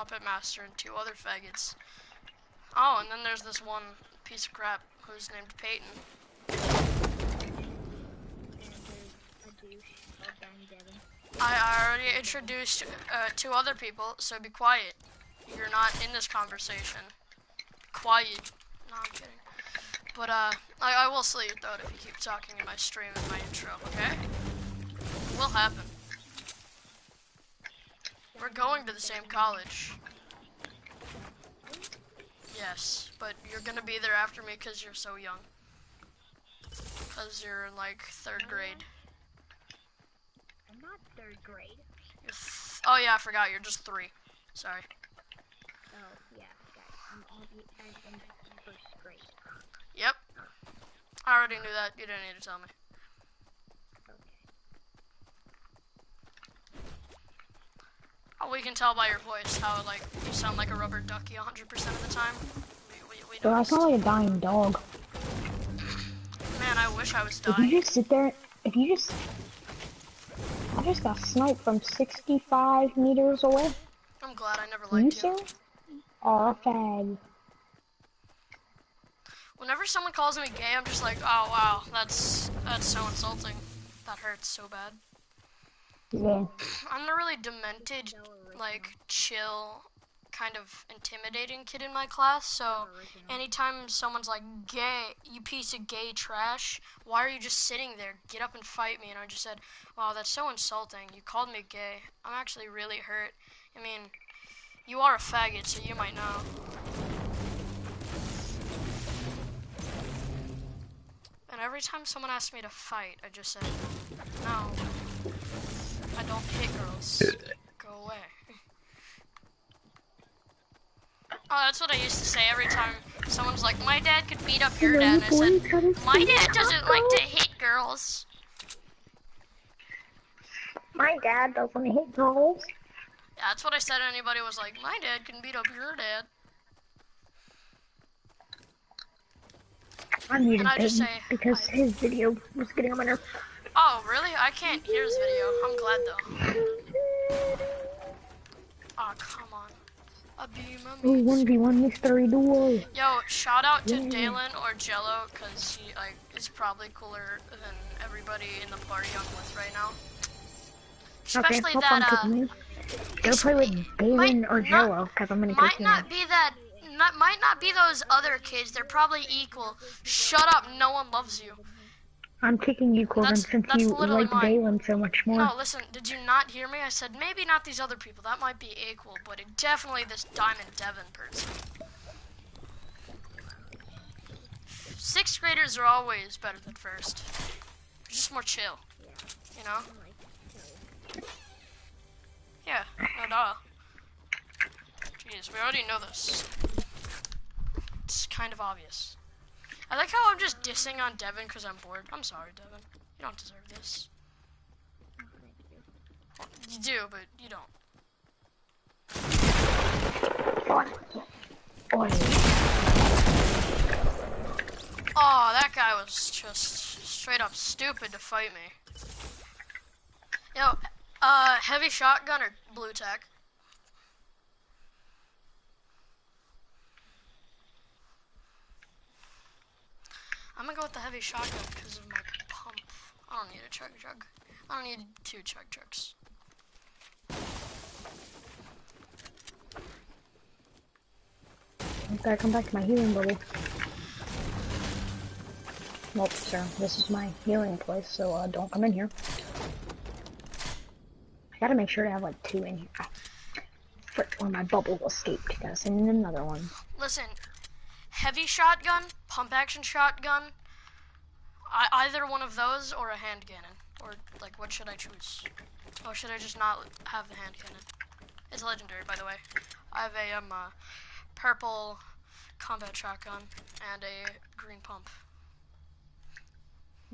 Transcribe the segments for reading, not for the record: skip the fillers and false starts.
puppet master, and 2 other faggots. Oh, and then there's this one piece of crap who's named Peyton. I already introduced 2 other people, so be quiet. You're not in this conversation. Quiet. No, I'm kidding. But I will slit your throat if you keep talking in my stream and my intro, okay? It will happen. We're going to the same college. Yes, but you're gonna be there after me because you're so young. Because you're in like 3rd grade. I'm not 3rd grade. Oh yeah, I forgot, you're just 3. Sorry. Oh, yeah, guys, I'm in 1st grade. Yep. I already knew that, you didn't need to tell me. Oh, we can tell by your voice how, like, you sound like a rubber ducky 100% of the time. Bro, I sound like a dying dog. Man, I wish I was dying. If you just sit there, I just got sniped from 65 meters away. I'm glad I never liked you. You, sir? Are a fag. Whenever someone calls me gay, I'm just like, oh wow, that's so insulting. That hurts so bad. Yeah. I'm a really demented, like, chill, kind of intimidating kid in my class, so anytime someone's like, gay, you piece of gay trash, why are you just sitting there? Get up and fight me. And I just said, wow, that's so insulting. You called me gay. I'm actually really hurt. I mean, you are a faggot, so you might know. And every time someone asked me to fight, I just said, no, I don't hit girls. Go away. Oh, that's what I used to say every time someone's like, my dad could beat up your dad. And I said, my dad doesn't like to hit girls. My dad doesn't hit girls. Yeah, that's what I said to anybody who was like, my dad can beat up your dad. I muted him because his video was getting on my nerves. Oh, really? I can't hear his video. I'm glad, though. Oh, come on. Ooh, 1v1 mystery duel. Yo, shout out to Dalen or Jello, because he, like, is probably cooler than everybody in the party I'm with right now. Especially okay, that, Go play with Dalen or Jello, because I'm gonna kick you out. Might not be those other kids. They're probably equal. Shut up. No one loves you. I'm kicking you, Corbin, since you like Dalen so much more. No, listen. Did you not hear me? I said maybe not these other people. That might be equal, but definitely this Diamond Devin person. 6th graders are always better than 1st. Just more chill. You know? Yeah. No, duh. Jeez, we already know this. It's kind of obvious. I like how I'm just dissing on Devin because I'm bored. I'm sorry, Devin. You don't deserve this. Well, you do, but you don't. Oh, that guy was just straight up stupid to fight me. Yo, heavy shotgun or blue tack? I'm gonna go with the heavy shotgun because of my pump. I don't need a chug jug. I don't need 2 chug jugs. I've gotta come back to my healing bubble. Nope, sir. This is my healing place, so don't come in here. I gotta make sure to have like 2 in here. Frick, or my bubble escaped. Gotta send in another one. Listen, heavy shotgun, pump action shotgun, either one of those or a hand cannon. Or, like, what should I choose? Or should I just not have the hand cannon? It's legendary, by the way. I have a purple combat shotgun and a green pump.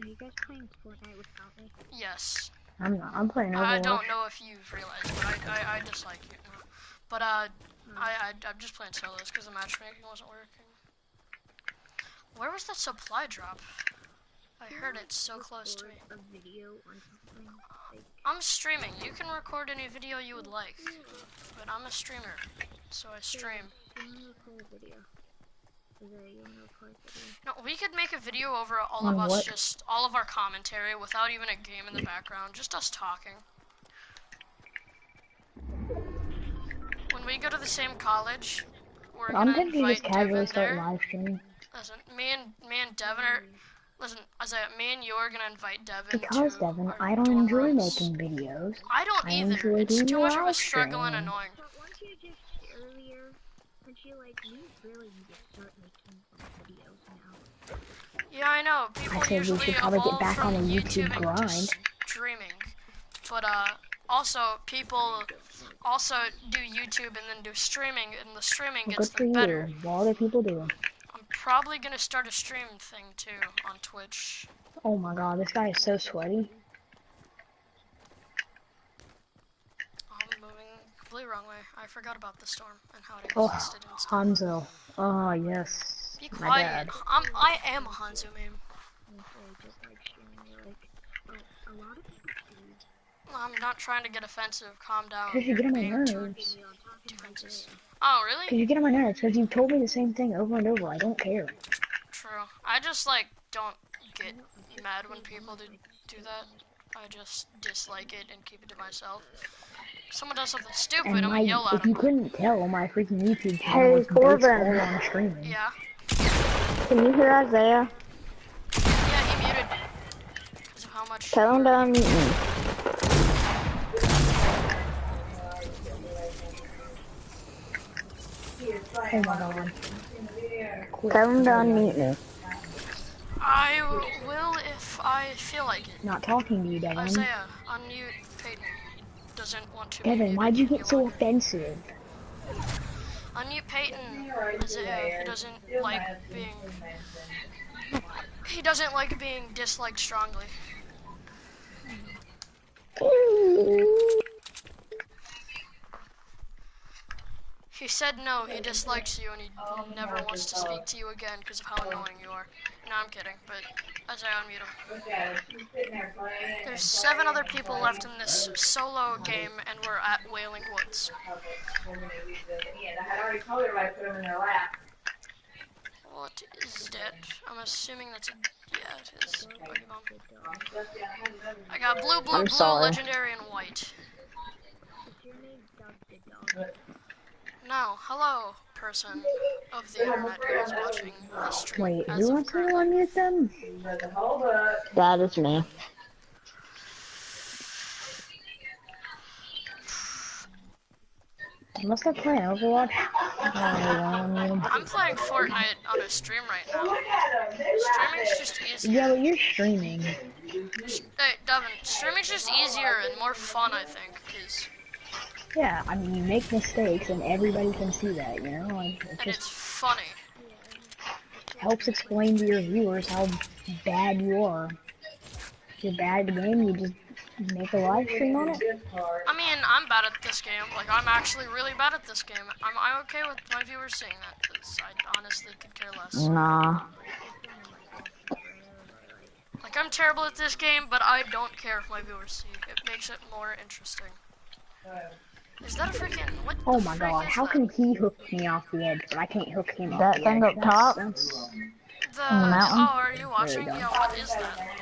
Are you guys playing Fortnite without me? Yes. I'm not. I'm playing Overwatch. I don't know if you've realized, but I dislike you. But I'm just playing solos because the matchmaking wasn't working. Where was that supply drop? I heard it so close to me. A video on something. Like, I'm streaming. You can record any video you would like. But I'm a streamer, so I stream. you wanna record a video? You wanna record a video? No, we could make a video over all On of us, what? just all of our commentary without even a game in the background, just us talking. When we go to the same college, we're I'm gonna tempted to invite just casually Devin start there. live streaming. Listen, me and Devin are. Listen, Isaiah, me and you are gonna invite Devin Because, to Devin, our I don't dorm enjoy rooms. making videos. I don't I either. enjoy It's doing too much of a live struggle and streaming. annoying. But weren't you just earlier? And she like, we really need to start making videos now. Yeah, I know. People I said we usually should probably get evolve back from on the YouTube YouTubing to grind. streaming, but also people also do YouTube and then do streaming, and the streaming Well, gets good for them better. you. What other people do? I'm probably gonna start a stream thing too on Twitch. Oh my god, this guy is so sweaty. I'm moving completely wrong way. I forgot about the storm and how it Oh, existed and stuff. Hanzo. Oh, yes. Be My quiet. dad. I am a Hanzo meme. Just like streaming, like, a lot of people do. I'm not trying to get offensive. Calm down. Because you get on my Being too nerves. defensive. Oh, really? Because you get on my nerves. Because you've told me the same thing over and over. I don't care. True. I just like don't get mad when people do that. I just dislike it and keep it to myself. If someone does something stupid, And I'm gonna yell at if you them. couldn't tell, my freaking YouTube Hey, channel is based Corbin. all on streaming. Yeah. Can you hear Isaiah? Yeah, he muted. Because of how much. Tell him to unmute me. Oh my god. Tell him to unmute me. I will if I feel like it. Not talking to you, Devin. Isaiah, unmute Peyton. Doesn't want to. be Devin, muted. why'd you He get so won't. offensive? Unmute Peyton. Isaiah, he doesn't like being. He doesn't like being disliked strongly. He said no, he dislikes you and he never wants to speak to you again because of how annoying you are. No, I'm kidding, but as I unmute him. There's 7 other people left in this solo game and we're at Wailing Woods. What is that? I'm assuming that's a... yeah, it is. Pokemon. I got blue, blue, I'm blue, sorry. legendary, and white. No, hello, person of the internet who is watching this stream. Wait, as who of wants me to currently. unmute them? That is me. Must I play Overwatch? I'm playing Fortnite on a stream right now. Streaming's just easier. Yeah, but you're streaming. Hey, Devin, streaming's just easier and more fun, I think, because Yeah, I mean, you make mistakes and everybody can see that, you know? Like, it and just it's funny. helps explain to your viewers how bad you are. If you're bad at the game, you just make a live stream on it. I mean, I'm bad at this game. Like, I'm actually really bad at this game. I'm okay with my viewers seeing that, because I honestly could care less. Nah. Like, I'm terrible at this game, but I don't care if my viewers see. It makes it more interesting. Is that a freaking... what Oh the my frick god, is how that? can he hook me off the edge, but I can't hook him off That the thing edge? up top? The... on the mountain? oh, are you watching? go. Yeah, what is that?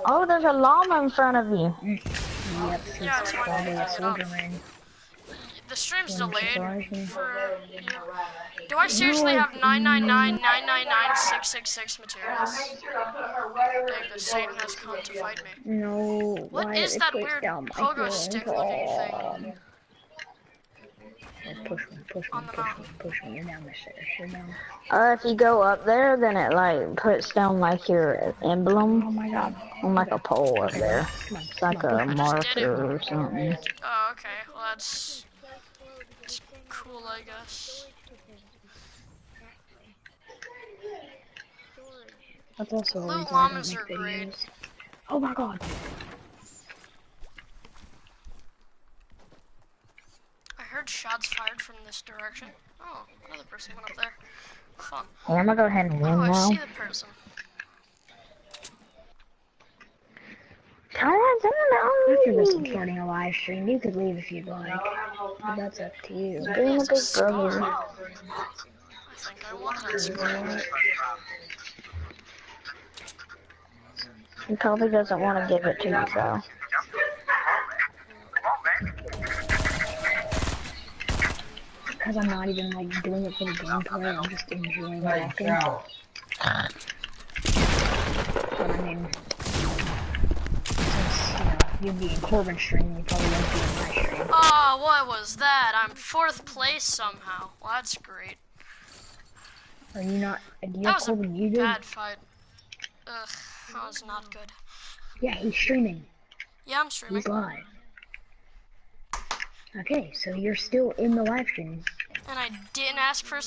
Oh, there's a llama in front of you. Yep, Yeah, it's probably fine. a soldier man. The stream's delayed Horizon. for you. Do I seriously have 999,999,666 materials? Dang, the Satan has come to fight me. No, What why is did that it weird down my pogo throat? stick looking thing? Push me, push me, On the push me, mountain? push me. You're down the stairs. You're down. If you go up there, then it like puts down like your Oh emblem my god. on like a pole up there. Come on, It's like come on. a just did it. marker or something. Oh, okay. Well, that's cool, I guess. That's also a Loot reason I don't llamas make are great. videos. Oh my god. I heard shots fired from this direction. Oh, another person went up there. Fun. Hey, I'm gonna go ahead and win Oh, I now. see the person. After this, I'm me. starting a live stream. You could leave if you'd like, but that's up to you. Maybe Doing a it's a big scar. brother. I think I want that scar. He probably doesn't want to give it to you, though. Because I'm not even like doing it for the gameplay. I'm just enjoying walking. But I mean, since you being Corbin stream, you probably won't be in my stream. Oh, what was that? I'm 4th place somehow. Well, that's great. Are you not? Do you That have was a Corbin muted? bad fight. Ugh, that was not good. Yeah, he's streaming. Yeah, I'm streaming. He's live. Okay, so you're still in the live stream. And I didn't ask for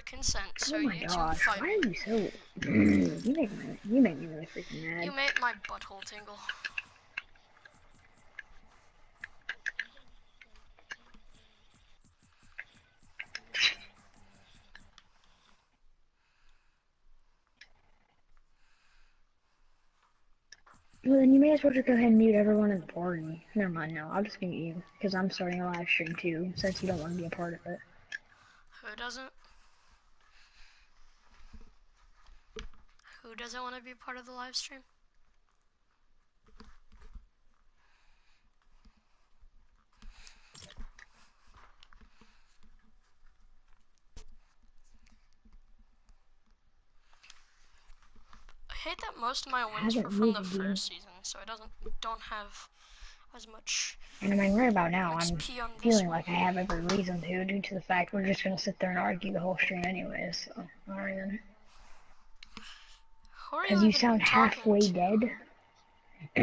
consent, so Oh my you two gosh, fight why me. are you so? You make me really freaking mad. You made my butthole tingle. Well, then you may as well just go ahead and mute everyone in the party. Never mind, no, I'll just mute you, because I'm starting a live stream too, since you don't want to be a part of it. Who doesn't? Who doesn't want to be part of the live stream? I hate that most of my wins were from the first season, so I don't have as much And I mean, right about now, I'm XP on this feeling one. like I have every reason to, due to the fact we're just gonna sit there and argue the whole stream anyways, so, alright then. Who are Because you you even sound talking halfway to? dead. Are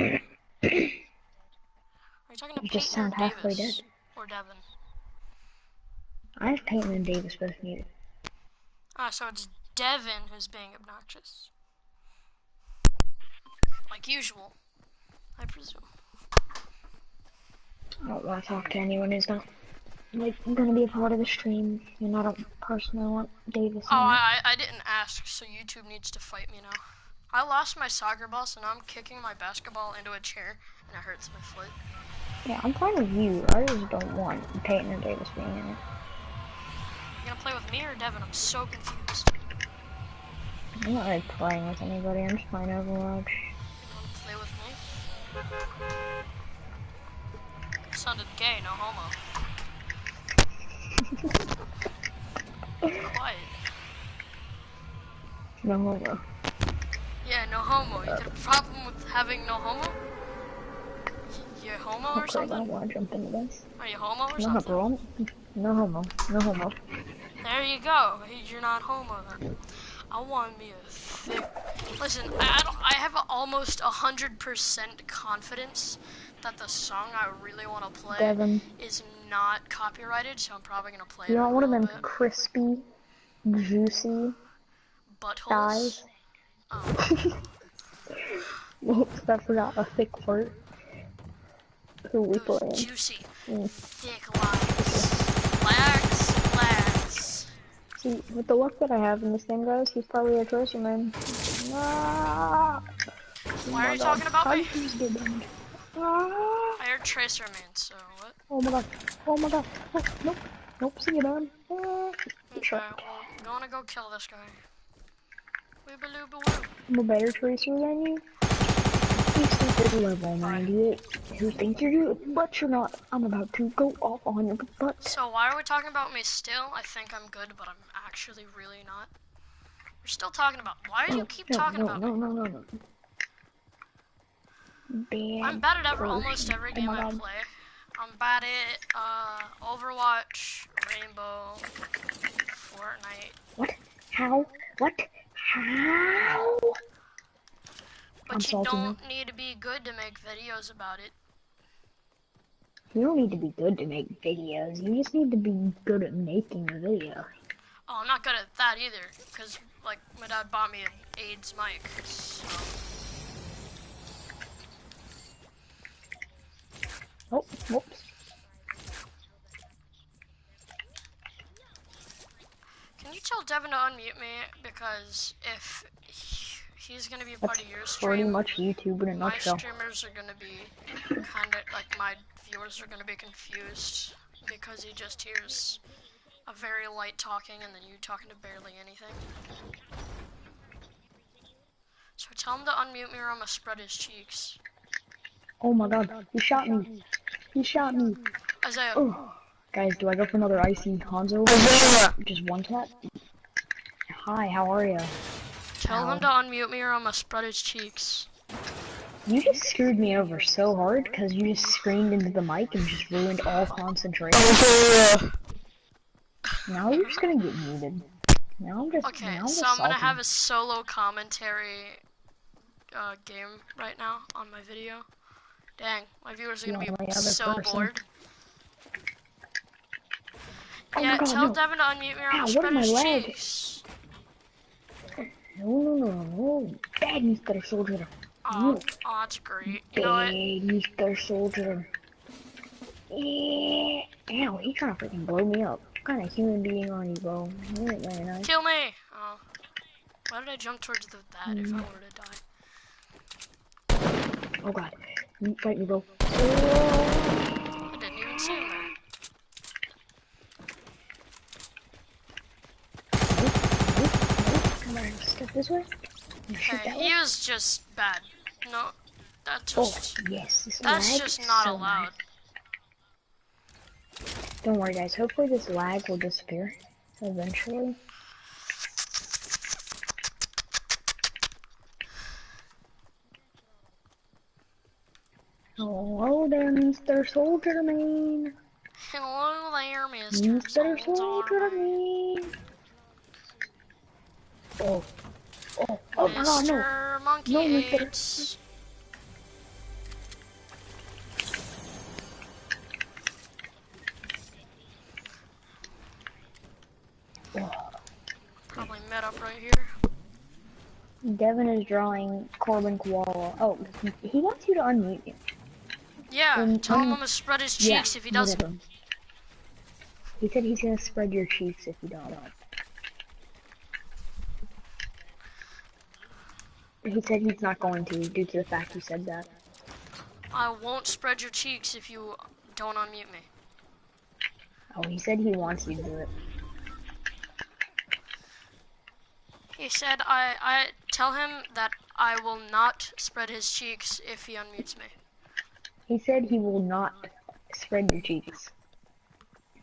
you talking to You just Peyton or sound halfway Davis? dead. Or Devin? I have Peyton and Davis both muted. Ah, so it's Devin who's being obnoxious. Like usual, I presume. I don't want to talk to anyone who's not, like, gonna be a part of the stream, and I don't personally want Davis Oh, in it. I didn't ask, so YouTube needs to fight me now. I lost my soccer ball, so now I'm kicking my basketball into a chair, and it hurts my foot. Yeah, I'm fine with you. I just don't want Peyton or Davis being in it. You gonna play with me or Devin? I'm so confused. I'm not like playing with anybody. I'm just playing Overwatch. You wanna play with me? Sounded gay, no homo. Quiet. No homo. Yeah, no homo. You got a problem with having no homo? You homo or Oh crap, I something? don't want to jump into this. Are you homo or No, something? bro. No homo. No homo. There you go. You're not homo then. I want me a thick. Listen, I have almost 100% confidence that the song I really want to play Devin, is not copyrighted, so I'm probably gonna play it you in a want one of little them bit. crispy, juicy Buttholes. thighs? Oh. Oops, I forgot a thick part. Who we Those playing? juicy, Mm. thick legs. See, with the luck that I have in this game, guys, he's probably a tracer man. Ah! Oh Why are my you god. talking about How me? did you just get damage? Ah! I heard Tracer Man, so what? Oh my god. Oh my god. Oh, nope. Nope, see you, man. Ah. Okay, well, I'm gonna go kill this guy. Weebaloo-baloo. I'm a better tracer than you. You stupid level 98 who think you're good, but you're not. I'm about to go off on your butt. So why are we talking about me still? I think I'm good, but I'm actually really not. We're still talking about. Why do you keep talking about me? No. Bad I'm bad at person. almost every game my I god. play. I'm bad at Overwatch, Rainbow, Fortnite. What? How? What? How? I'm But you salty don't now. need to be good to make videos about it. You don't need to be good to make videos. You just need to be good at making a video. Oh, I'm not good at that either, because, like, my dad bought me an AIDS mic, so... Oh, whoops. Can you tell Devin to unmute me? Because if he's gonna be a part That's of your pretty stream. much YouTube in a My nutshell. streamers are gonna be kinda like my viewers are gonna be confused because he just hears a very light talking and then you talking to barely anything. So tell him to unmute me or I'm gonna spread his cheeks. Oh my god, he shot me. He shot me. Isaiah, Oh. Guys, do I go for another icy Hanzo? Just one tap? Hi, how are ya? tell him to unmute me or I'm gonna spread his cheeks. You just screwed me over so hard because you just screamed into the mic and just ruined all concentration. Now you're just gonna get muted. Okay, Now I'm so just I'm gonna salty. have a solo commentary game right now on my video. Dang, my viewers are You gonna only be other so person. bored. Oh Yeah, my god, tell no. Devin to unmute me or I'm Ow, gonna what spread is my his leg? cheeks. No. Bad Mr. Soldier. Oh, No. that's great. You know Bad what? Mr. Soldier. Yeah. Ow, he trying to freaking blow me up. What kind of human being are you, bro? You ain't very nice. Kill me! Oh. Why did I jump towards that if I wanted to die? Oh god. Fight me, bro. I didn't even see him there. Come on, step this way. Shoot Okay, that he way. was just bad. No, that Oh, just... yes. This That's lag just is not so allowed. nice. Don't worry, guys. Hopefully this lag will disappear eventually. Hello there, Mr. Soldier Man. Hello there, Mr. Soldier Man. Man. Oh my god, no. Mr. Monkey No, Mr. AIDS. Oh. Probably met up right here. Devin is drawing Corbin Koala. Oh, he wants you to unmute you. Yeah, tell him I'm gonna spread his cheeks if he doesn't. Whatever. He said he's gonna spread your cheeks if you don't. He said he's not going to, due to the fact you said that. I won't spread your cheeks if you don't unmute me. Oh, he said he wants you to do it. He said I tell him that I will not spread his cheeks if he unmutes me. He said he will not spread your cheeks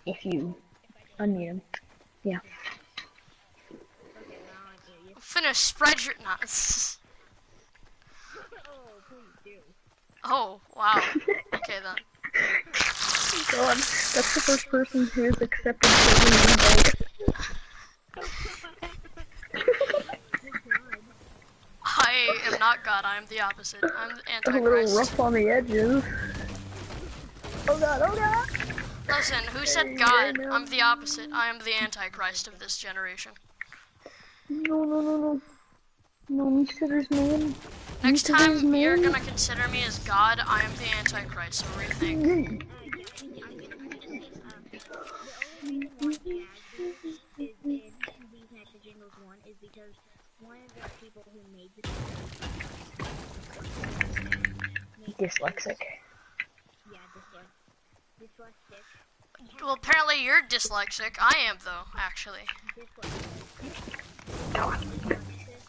if you unmute him. Yeah. I'm finna spread your nuts. Oh, wow. Okay then. God, that's the first person who has accepted the I am not God, I am the opposite. I'm the A little Antichrist. rough on the edges. Oh god, oh god! Listen, who said God? I'm the opposite. I am the Antichrist of this generation. No. No, Mr. Man. Next Mr. time you're Man. gonna consider me as God, I am the Antichrist, so rethink. Dyslexic. Well, apparently you're dyslexic. I am, though, actually.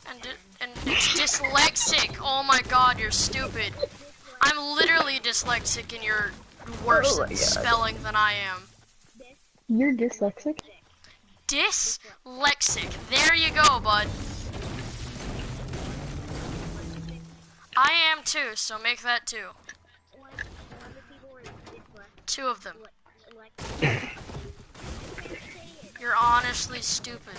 And it's dyslexic. Oh my god, you're stupid. I'm literally dyslexic and you're worse at spelling than I am. You're dyslexic? Dyslexic. There you go, bud. I am too, so make that two. Two of them. You're honestly stupid.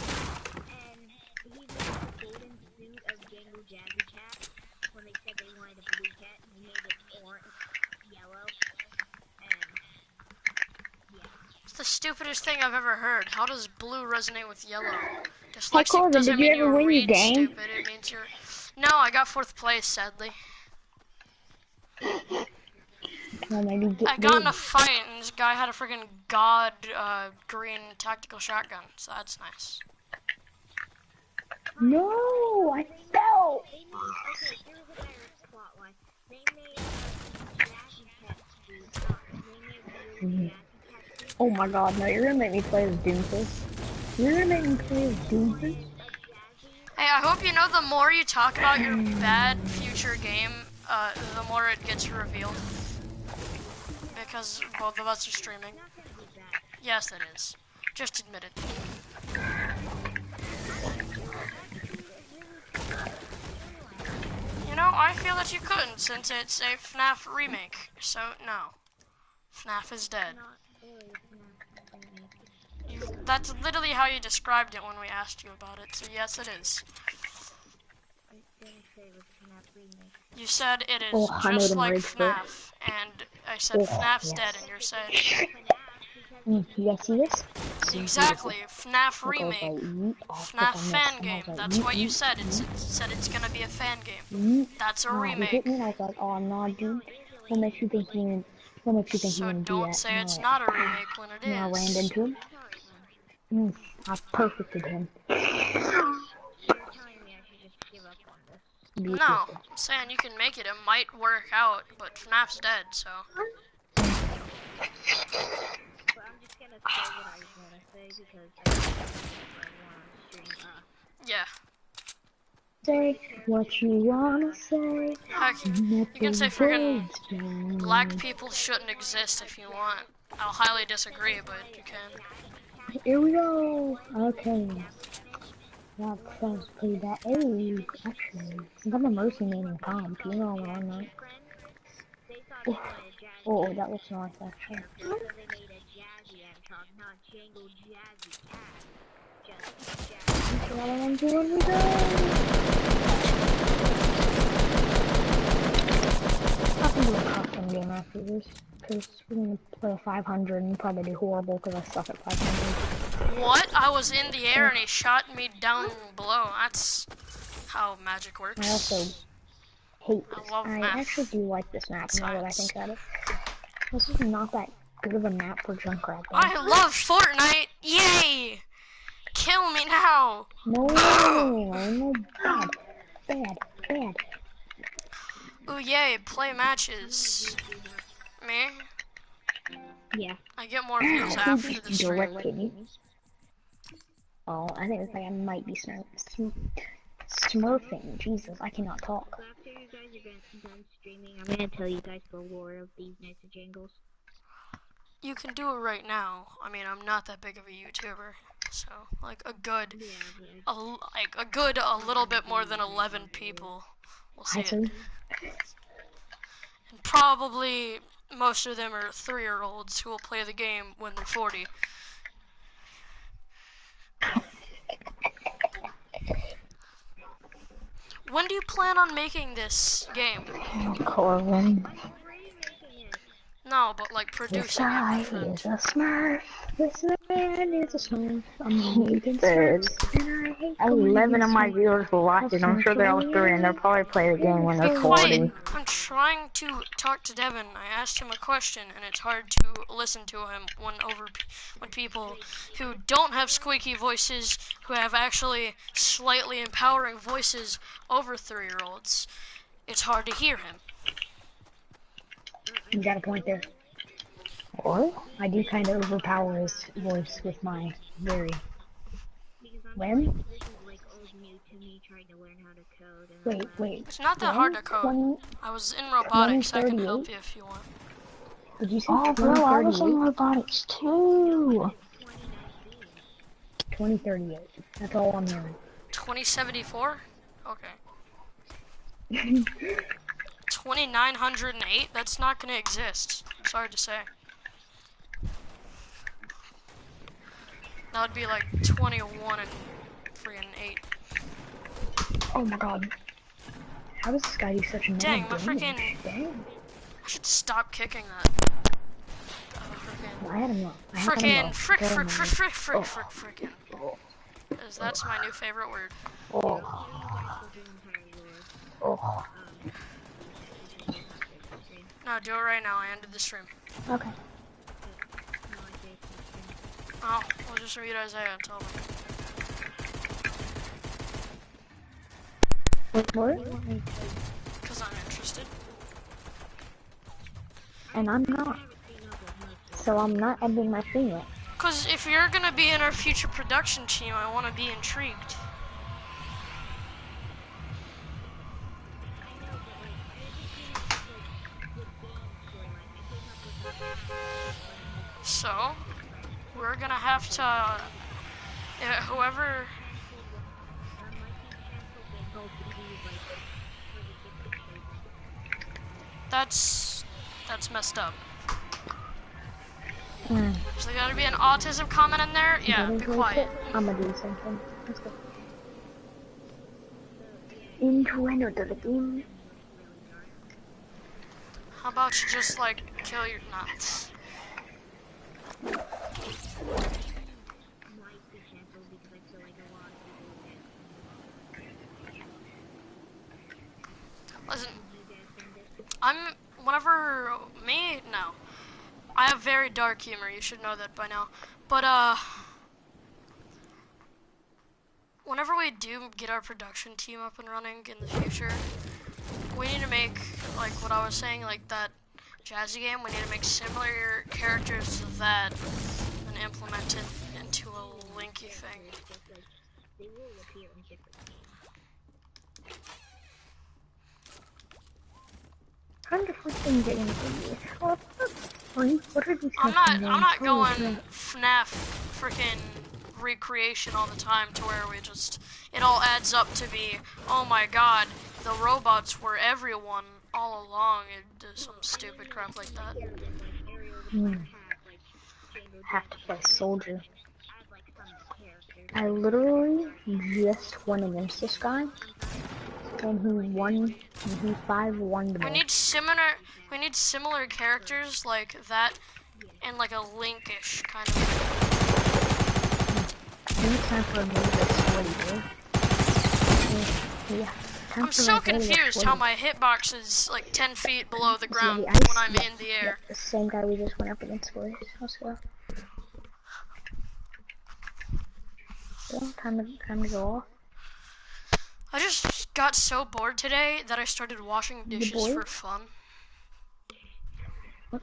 It's the stupidest thing I've ever heard. How does blue resonate with yellow? Dyslexic Corbin, doesn't did you mean ever you win your read game? stupid. It means you're... No, I got 4th place, sadly. Well, maybe get I got in good. a fight and this guy had a freaking god green tactical shotgun, so that's nice. No, I fell. They made, okay, here's a better plot line. They made Jazzy Cat Street. They made really Jazzy Cat Street. Oh my god, no, you're gonna make me play as Doomfist. You're gonna make me play as Doomfist? Hey, I hope you know the more you talk about your bad future game, the more it gets revealed. Because both of us are streaming. Yes, it is. Just admit it. You know, I feel that you couldn't since it's a FNAF remake. So, no. FNAF is dead. That's literally how you described it when we asked you about it, so yes, it is. You said it is Oh, I just made him like rage quit. FNAF, and I said FNAF's dead, and you're saying You see this? exactly FNAF Look, I was remake, like, yeet, I'll click FNAF on this. fan And I game. was like, That's yeet, what you yeet, said. It yeet, said it's gonna be a fan game. yeet. That's a He hit remake. me and I was like, oh, I'm not doing. What makes you think you So want to do don't that? say And I it's went, not a remake when it and I ran is. into him. I perfected him. You're telling me I should just give up on this. No, I'm saying you can make it. It might work out, but FNAF's dead, so. But I'm just gonna say what I wanna say because I wanna stream. Yeah. Say what you wanna say. Heck, you can say freaking black people shouldn't exist if you want. I'll highly disagree, but you can. Here we go. Okay. That sounds pretty bad. Hey, actually, since I'm a mercy naming comp, you know what I'm not. They thought they wanted jazzy. Oh, that looks nice, actually. So they made a jazzy avatar, not Jangle Jazzy Cat. Just jazzy. What I'm doing, we go. I can do a custom game after this, because we're gonna play 500 and probably do horrible because I suck at 500. What? I was in the air and he shot me down below. That's how magic works. I also hate I this. love I math. actually do like this map now that I think about it. This is not that good of a map for Junkrat. I love Fortnite! Yay! Kill me now! No, bad. Ooh yay, play matches. Me? Yeah. I get more views after the stream. Directed me. Oh, I think it's like I might be smurfing. Jesus, I cannot talk. So after you guys are done streaming, I'm gonna tell you guys the lore of these Knights of Jangles. You can do it right now. I mean, I'm not that big of a YouTuber, so like a good, a little bit more than 11 people will see it. And probably most of them are 3-year-olds who will play the game when they're 40. When do you plan on making this game? Corwin. No, but like producing it. My friend. Is a smurf. This man is a smurf. I'm making smurfs, and I hate 11 of my viewers will watch it. I'm sure they're all 3 and they'll probably play the game when they're Be 40. quiet. I'm trying to talk to Devin. I asked him a question, and it's hard to listen to him when people who don't have squeaky voices, who have actually slightly empowering voices over 3-year-olds, it's hard to hear him. You got a point there. Or I do kind of overpower his voice with my very. When? Wait. It's not that hard to code. I was in robotics. I can help you if you want. Did you say Oh, bro, I was in robotics too. 2038. That's all I'm hearing. 2074? Okay. 2908? That's not gonna exist. Sorry to say. That would be like 21 and freaking 8. Oh my god. How does this guy do such a Dang, my damage? freaking. Dang. I should stop kicking that. I had him up. Frickin'. Because that's my new favorite word. No, do it right now. I ended the stream. Okay. Oh, we'll just read Isaiah and tell me. Wait, what? Because I'm interested. And I'm not. So I'm not ending my thing yet. Because if you're going to be in our future production team, I want to be intrigued. So, we're going to have to, whoever, that's messed up. Is there gotta be an autism comment in there? Yeah, That be is really quiet. cool. I'm gonna do something. Let's go. Intro to the game. How about you just like kill your nuts? Listen, no. I have very dark humor, you should know that by now. But, whenever we do get our production team up and running in the future, we need to make, like what I was saying, like that Jazzy game, we need to make similar characters to that and implement it into a linky thing. I'm just freaking getting the what are these I'm custom not games? going FNAF freaking recreation all the time to where it all adds up to be, oh my god, the robots were everyone all along, and do some stupid crap like that. Have to play soldier. I literally just went against this guy, and he 5-1 me. We need similar characters like that, and like a Linkish kind of. It's time for a move that's sweaty, dude. Yeah. I'm so confused how my hitbox is like 10 feet below the ground when I'm in the air. The same guy we just went up against, boys. Let's go. Yeah, time to go off. I just got so bored today that I started washing dishes for fun.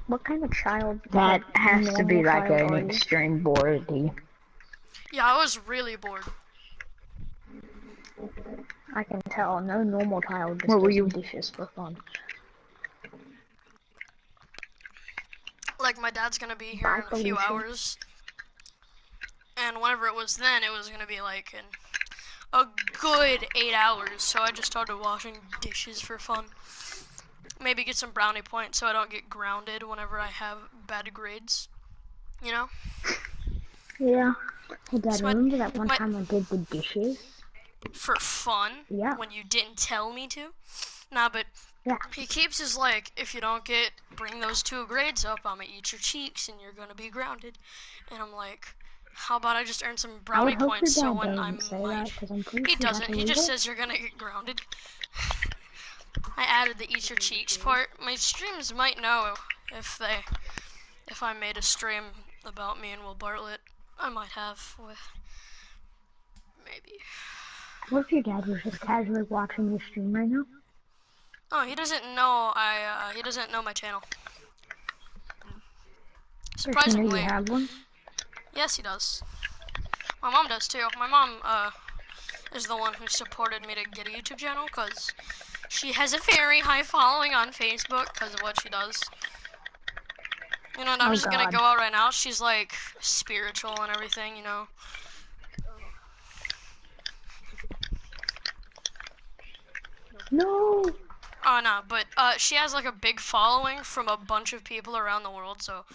What kind of child? That has to be like an extreme boredom. Yeah, I was really bored. I can tell. No normal child just does dishes for fun. Like, my dad's gonna be here in a few hours. And whenever it was then, it was gonna be like in a good 8 hours. So I just started washing dishes for fun. Maybe get some brownie points so I don't get grounded whenever I have bad grades. You know? Yeah. Hey, Dad, remember that one time I did the dishes? For fun? Yeah. When you didn't tell me to? Nah, but yeah. He keeps his like, if you don't bring those 2 grades up, I'm gonna eat your cheeks and you're gonna be grounded. And I'm like, how about I just earn some brownie points so when I'm like, he doesn't, he just says you're gonna get grounded. I added the eat your cheeks part. My streams might know if I made a stream about me and Will Bartlett. I might have with, maybe. What if your dad was just casually watching your stream right now? Oh, he doesn't know he doesn't know my channel. Surprisingly. Does he know you have one? Yes, he does. My mom does too. My mom, is the one who supported me to get a YouTube channel, because she has a very high following on Facebook because of what she does. You know, and I'm just gonna go out right now. She's like spiritual and everything, you know. No! Oh, no, but she has like a big following from a bunch of people around the world, so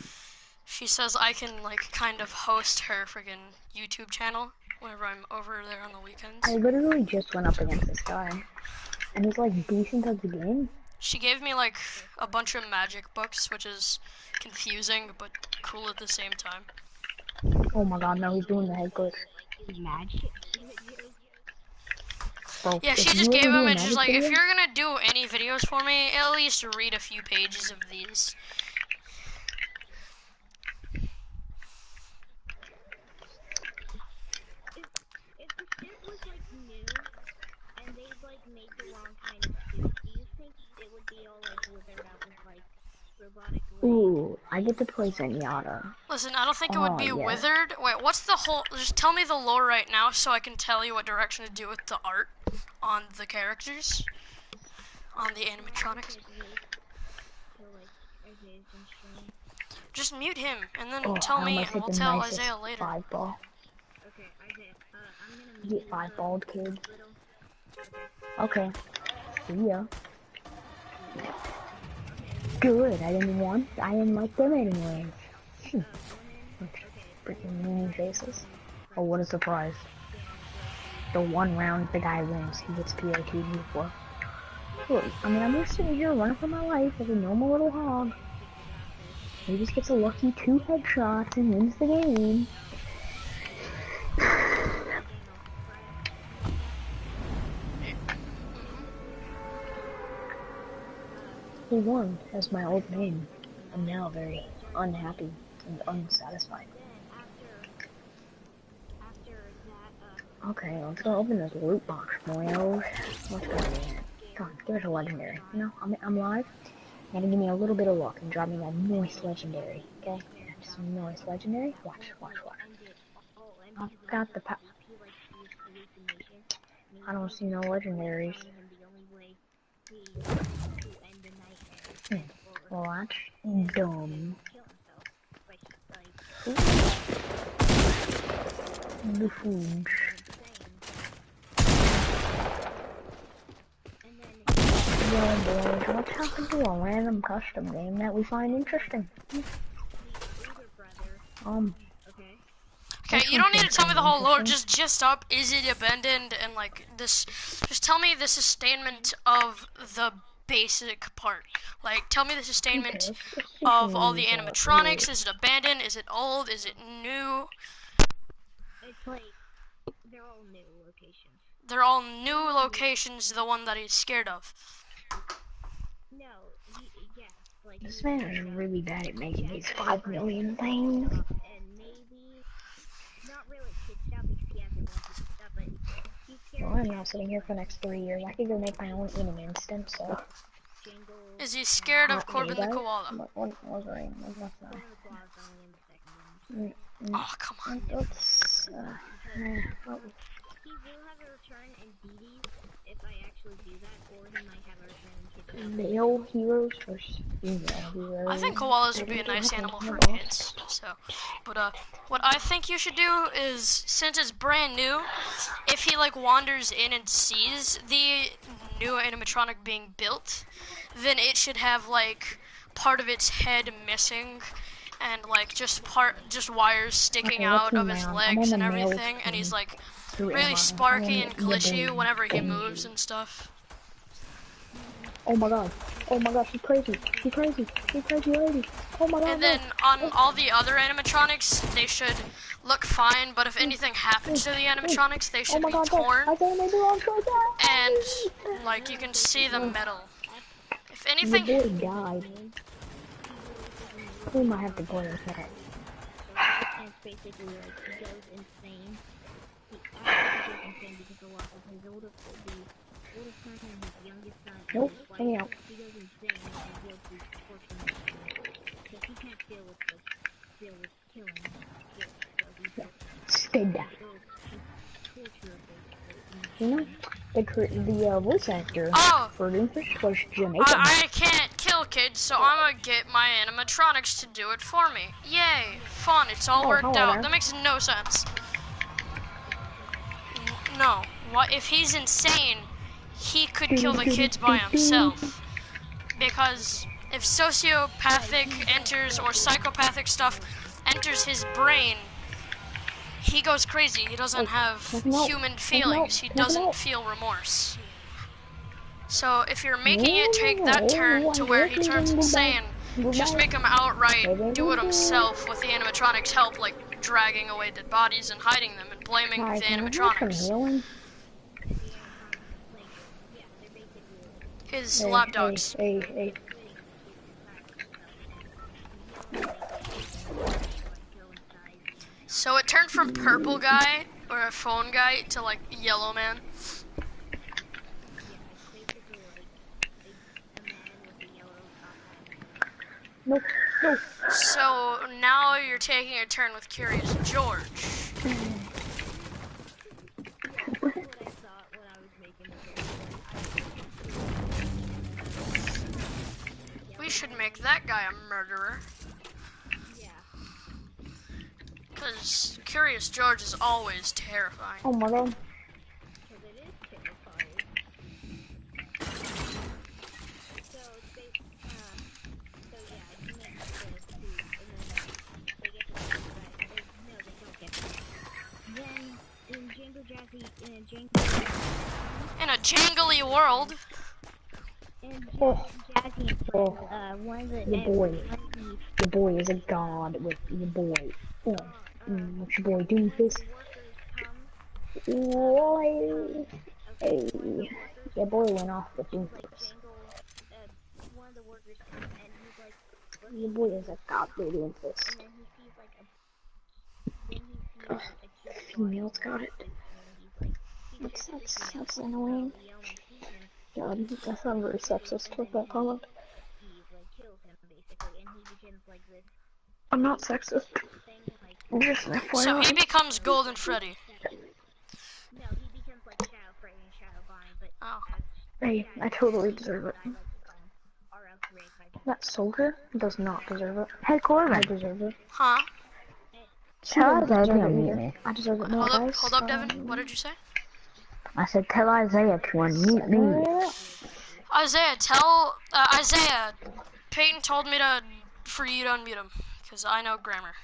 she says I can like kind of host her friggin' YouTube channel whenever I'm over there on the weekends. I literally just went up against this guy, and he's like decent at the game. She gave me like a bunch of magic books, which is confusing but cool at the same time. Oh my god, no, he's doing the head glitch. Magic? Bro, yeah, she just gave him and she's like, if you're gonna do any videos for me, at least read a few pages of these. If the ship was like new, and they've like made the wrong kind of suit, do you think it would be all like withered out with like robotic legs? Ooh, I get to play Zenyatta. Listen, I don't think it would Oh, be yeah. withered. Wait, what's the whole... Just tell me the lore right now so I can tell you what direction to do with the art on the characters, on the animatronics. So like Isaiah's been streaming. Just mute him, and then Oh, tell I me, almost and hit we'll the tell nicest Isaiah later. 5-ball. Okay, Isaiah, I'm gonna meet Get you 5-balled, kid. little. Okay. See ya. Good, I didn't like them anyways. Freaking mean faces. Oh, what a surprise. The one round the guy wins, he gets POTG for. Look, I mean, I'm just sitting here running for my life as a normal little hog. He just gets a lucky 2 headshots and wins the game. He won as my old name. I'm now very unhappy and unsatisfied. Okay, let's go open this loot box, boyos. Let's go do it. Come on, give us a legendary. You know, I'm live. You gotta give me a little bit of luck and drop me that nice legendary, okay? Just some nice legendary. Watch. I've got the I don't see no legendaries. Watch. Dumb. The food. Well, boys, what's happened to a random custom game that we find interesting? Okay, you don't need to tell me the whole lore, just gist up, is it abandoned, and like, this, just tell me the sustainment of the basic part. Like, tell me the sustainment of all the animatronics, is it abandoned, is it old, is it new? It's like, they're all new locations. They're all new locations, the one that he's scared of. No, yeah, like... This man is really bad at making these 5 million things. And maybe, not really pitched out because he hasn't been pitched out, but he's scared. Well, I'm not sitting here for the next 3 years. I could go make my own in an instant, so... Is he scared of Corbin the Koala? What's that? Oh, come on. Let's, He will have a return in DDs if I actually do that, or he might have a return in kids. male heroes versus female heroes. I think koalas would be a nice animal for kids. So, but what I think you should do is, since it's brand new, if he like wanders in and sees the new animatronic being built, then it should have like part of its head missing, and like just wires sticking out of his legs and everything, and he's like really sparky and glitchy whenever he moves and stuff. Oh my god, she's crazy lady. Oh my god. And then on all the other animatronics, they should look fine, but if anything happens to the animatronics, they should be torn. And like you can see the metal. If anything, the boy died. We might have to go with that. And basically, like, he goes insane. He actually goes insane because a lot of his oldest son and his youngest son. Nope, hang out. He goes insane and he'll be torturing him. Because he can't deal with killing kids. So Stay down. You know, the voice actor for Doomfish was Jamaican. I can't kill kids, so I'm gonna get my animatronics to do it for me. Yay, fun, it's all worked out. That makes no sense. No, what if he's insane, he could kill the kids by himself. Because if sociopathic enters or psychopathic stuff enters his brain, he goes crazy. He doesn't have human feelings. He doesn't feel remorse. So if you're making it take that turn to where he turns insane, just make him outright do it himself with the animatronics' help, like dragging away dead bodies and hiding them and blaming the animatronics. His lapdogs. Hey. So it turned from purple guy, or a phone guy, to like yellow man. No, no. So now you're taking a turn with Curious George. That's what I thought when I was making the game. We should make that guy a murderer. Yeah. Because Curious George is always terrifying. Oh my god. Because it is terrifying. So, yeah, he makes the food, and then they get to the no, they don't get to Then, in Django Jazzy, In a jangly world. Oh, Jazzy, oh, one of the, your boy. one of the, Your boy is a god with your boy. Oh, what's your boy doing one of this? the workers come, Boy. okay, Hey, one of the workers your boy went off the to, like, doofus. Django, one of the workers come, and he's, like, Your boy is a god with doofus. and then he sees, like, then he sees, Ugh, like, a cute boy females in got a it. suit, and then he's, like, he's just freaking out. That's annoying. The Yeoman sees him, God, that's not very sexist and with then that comment. he, like, kills him, basically, and he begins, like, this I'm not sexist. thing, like, Just an So he FYI. becomes Golden Freddy. no, he becomes, like, Shadow Freddy and Shadow Vine, but Oh. as Hey, I totally deserve it. I like to call him, or else Ray Piper. That soldier does not deserve it. Hey, Corbin. I deserve it. Huh? Tell Isaiah to unmute me. I deserve it more, guys. Hold up, Devin. What did you say? I said tell Isaiah to unmute me. Isaiah, Isaiah, Peyton told me for you to unmute him, because I know grammar.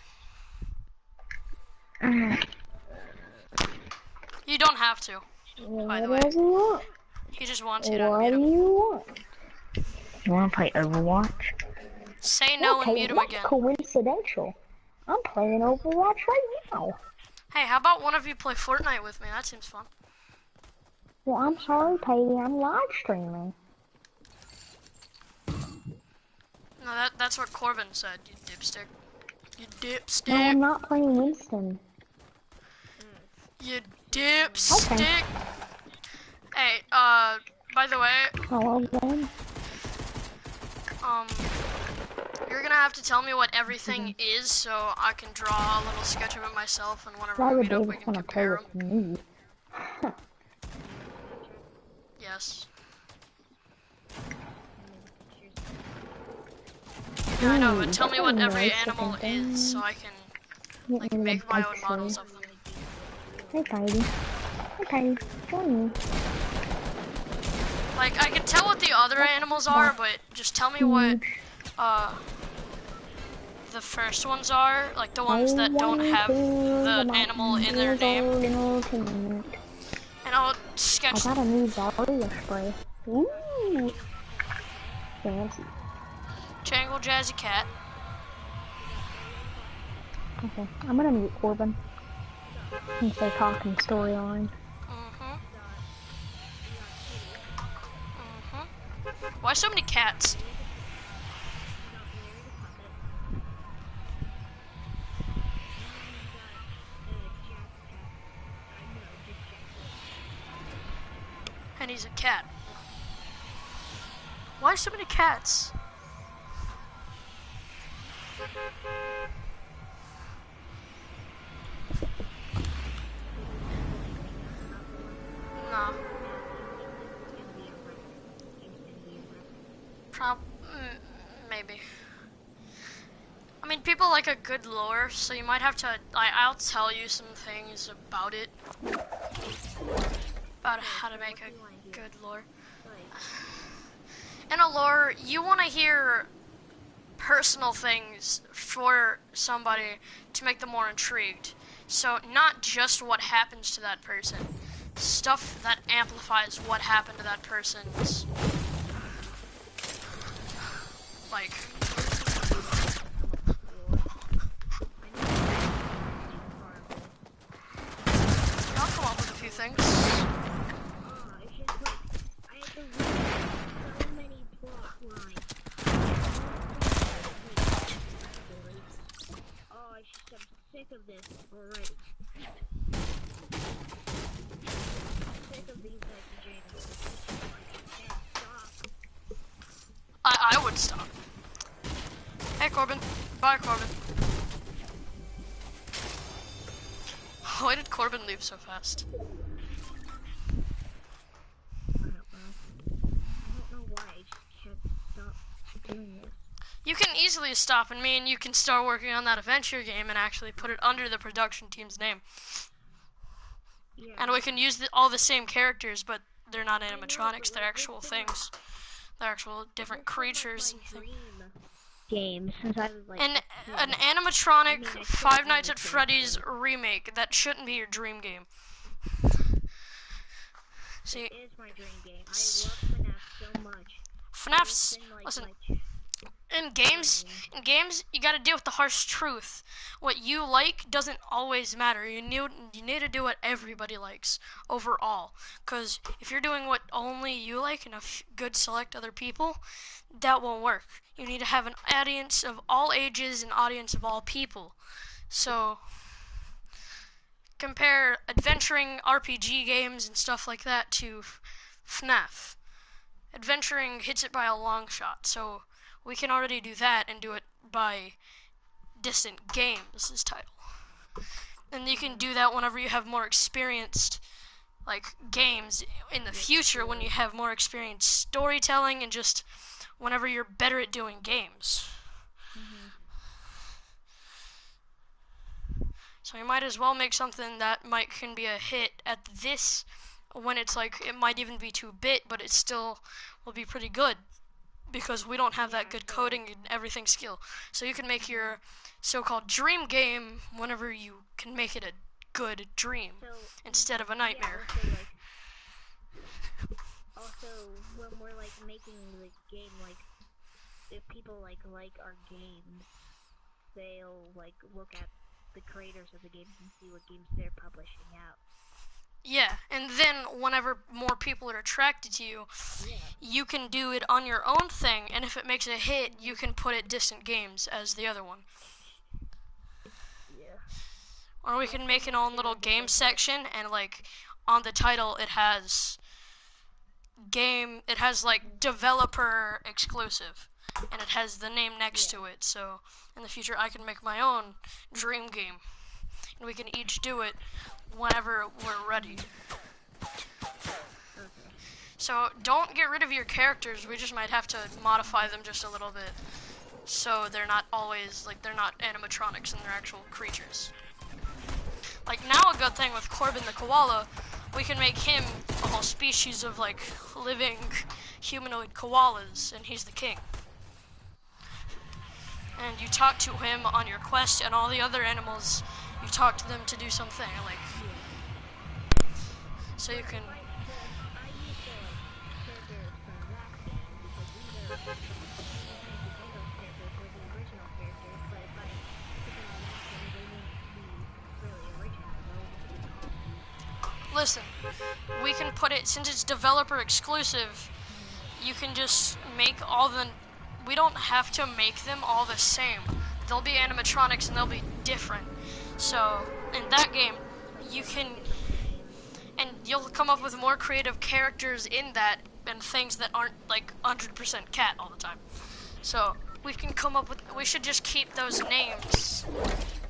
You don't have to, by the way. What does he want? He just wants you to What unmute do him. you want? You want to play Overwatch? Say no and mute him that's again. coincidental. I'm playing Overwatch right now. Hey, how about one of you play Fortnite with me? That seems fun. Well, I'm sorry, Peggy. I'm live streaming. No, that's what Corbin said, you dipstick. You dipstick. No, I'm not playing Winston. You dipstick. Hey, by the way, Hello, Ben. you're gonna have to tell me what everything is so I can draw a little sketch of it myself, and whenever Why we would meet up, we David can want to play compare with them. me? Yes. Yeah, I know, but tell me what every animal is so I can, like, make my own models of them. Hey, Heidi. Hey, Heidi. Join me. Like, I can tell what the other animals are, but just tell me what, the first ones are, like the ones that don't have the animal in their name. And I'll sketch I got a new barrier spray. Ooh. Fancy. Jangle Jazzy Cat. Okay, I'm gonna mute Corbin. Since they're talking storyline. Why so many cats? And he's a cat. Why so many cats? No. Maybe. I mean, people like a good lore, so you might have to. I'll tell you some things about it, about how to make a good lore. In a lore, you want to hear personal things for somebody to make them more intrigued. So not just what happens to that person, stuff that amplifies what happened to that person's, like. I'll come up with a few things. It's just like, I have to read so many plot lines. Oh, I'm sick of this already. Sick of these types of jingles. I can't stop. I would stop. Hey, Corbin. Bye, Corbin. Why did Corbin leave so fast? I don't know. I don't know why. I just can't stop doing this. You can easily stop, and me and you can start working on that adventure game and actually put it under the production team's name. Yeah. And we can use all the same characters, but they're not I know, animatronics, but, they're like, actual this been, things. They're actual different this been, like, creatures. my dream game since I was like And a kid. an animatronic I mean, I still Five am Nights a at kid, Freddy's but, like, remake, that shouldn't be your dream game. See, it is my dream game. I love FNAF so much. FNAF's, Been, like, listen, my in games, you gotta deal with the harsh truth. What you like doesn't always matter. You need to do what everybody likes overall. Because if you're doing what only you like and a good select other people, that won't work. You need to have an audience of all ages and audience of all people. So compare adventuring RPG games and stuff like that to FNAF. Adventuring hits it by a long shot, so we can already do that and do it by Distant Games' title. And you can do that whenever you have more experienced games in the future, when you have more experienced storytelling and just whenever you're better at doing games. So you might as well make something that can be a hit at this, when it's it might even be 2-bit, but it still will be pretty good because we don't have that good coding and everything skill. So you can make your so-called dream game whenever you can make it a good dream instead of a nightmare. Also, when we're making the game, if people like our games, they'll look at the creators of the games and see what games they're publishing out. Yeah, and then whenever more people are attracted to you, you can do it on your own thing, and if it makes a hit, you can put it Distant Games as the other one. Yeah. Or we can make an own little game section, and on the title it has developer exclusive, and it has the name next to it. So in the future I can make my own dream game, and we can each do it whenever we're ready. So don't get rid of your characters, we just might have to modify them just a little bit so they're not always they're not animatronics and they're actual creatures. Now a good thing with Corbin the koala, we can make him a whole species of living humanoid koalas, and he's the king. And you talk to him on your quest, and all the other animals, you talk to them to do something so you can. Listen, we can put it, since it's developer exclusive, you can just make we don't have to make them all the same. They'll be animatronics and they'll be different. So, in that game, and you'll come up with more creative characters in that and things that aren't 100% cat all the time. So, we should just keep those names.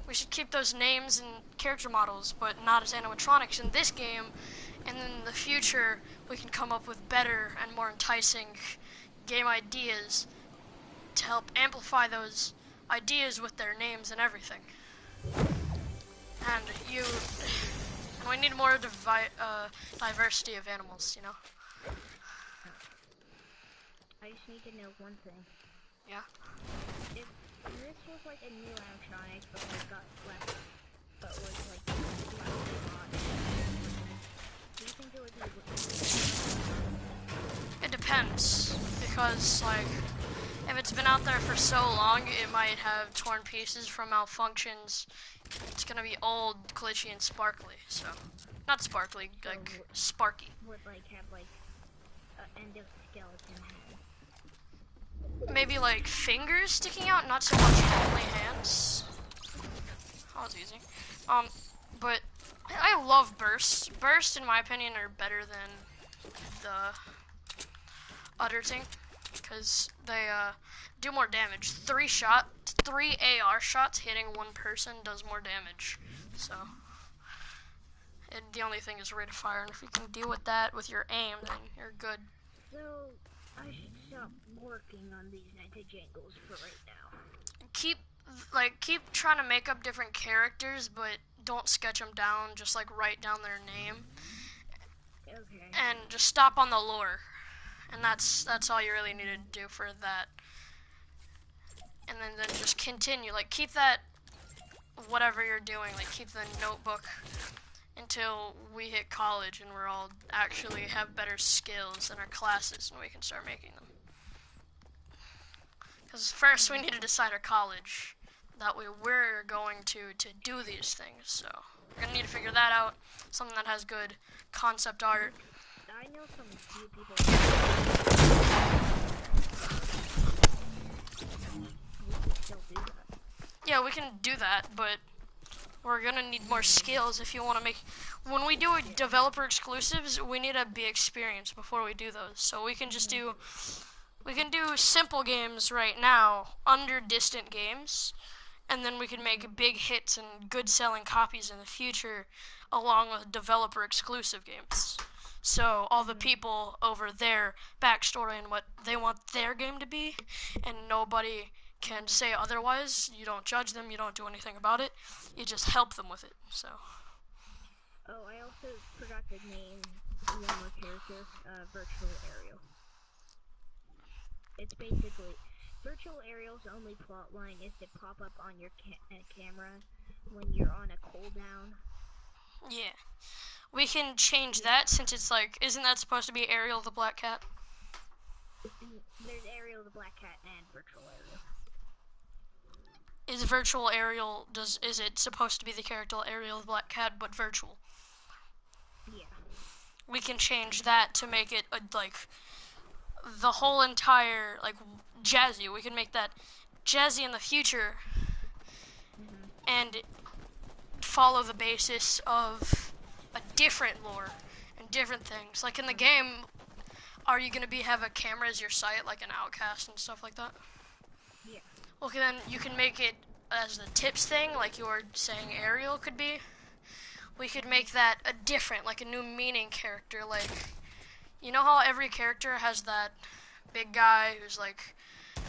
We should keep those names and character models, but not as animatronics in this game. And then in the future, we can come up with better and more enticing game ideas to help amplify those ideas with their names and everything. And we need more diversity of animals, you know? I just need to know one thing. Yeah? If this was a new animatronic, but got left, but was hot, do you think it would be? It depends, because if it's been out there for so long, it might have torn pieces from malfunctions. It's gonna be old, glitchy, and sparkly. So, not sparkly, sparky. Would have an endoskeleton head. Maybe fingers sticking out, not so much only hands. That was easy. But I love bursts. Bursts, in my opinion, are better than the other thing, because they do more damage. 3 AR shots hitting one person does more damage. So the only thing is rate of fire, and if you can deal with that with your aim, then you're good. So I should stop working on these anti-jangles for right now. Keep trying to make up different characters, but don't sketch them down. Just like write down their name. Okay. And just stop on the lore, and that's all you really need to do for that. And then just continue, like keep that whatever you're doing, like keep the notebook until we hit college and we're all actually have better skills in our classes and we can start making them. Because first we need to decide our college. That way we're going to do these things. So we're gonna need to figure that out. Something that has good concept art. I know some few people. We can still do that. Yeah, we can do that, but we're gonna need more skills if you want to make. When we do developer exclusives, we need to be experienced before we do those. So we can just do. We can do simple games right now under distant games, and then we can make big hits and good selling copies in the future along with developer exclusive games. So all the people over there backstory and what they want their game to be, and nobody can say otherwise. You don't judge them, you don't do anything about it, you just help them with it. So Oh, I also forgot to name one more character, Virtual Aerial. It's basically, Virtual Aerial's only plot line is to pop up on your camera when you're on a cooldown. yeah, we can change that since it's like, isn't that supposed to be Ariel the Black Cat? There's Ariel the Black Cat and Virtual Aerial. Is Virtual Ariel, is it supposed to be the character Ariel the Black Cat but virtual? Yeah. We can change that to make it like the whole entire, like, Jazzy. We can make that Jazzy in the future and follow the basis of a different lore and different things. Like in the game, are you going to have a camera as your sight, like an Outcast and stuff like that? Yeah. Okay, then you can make it as the tips thing, like you were saying Ariel could be. We could make that a different, like a new meaning character, like, you know how every character has that big guy who's like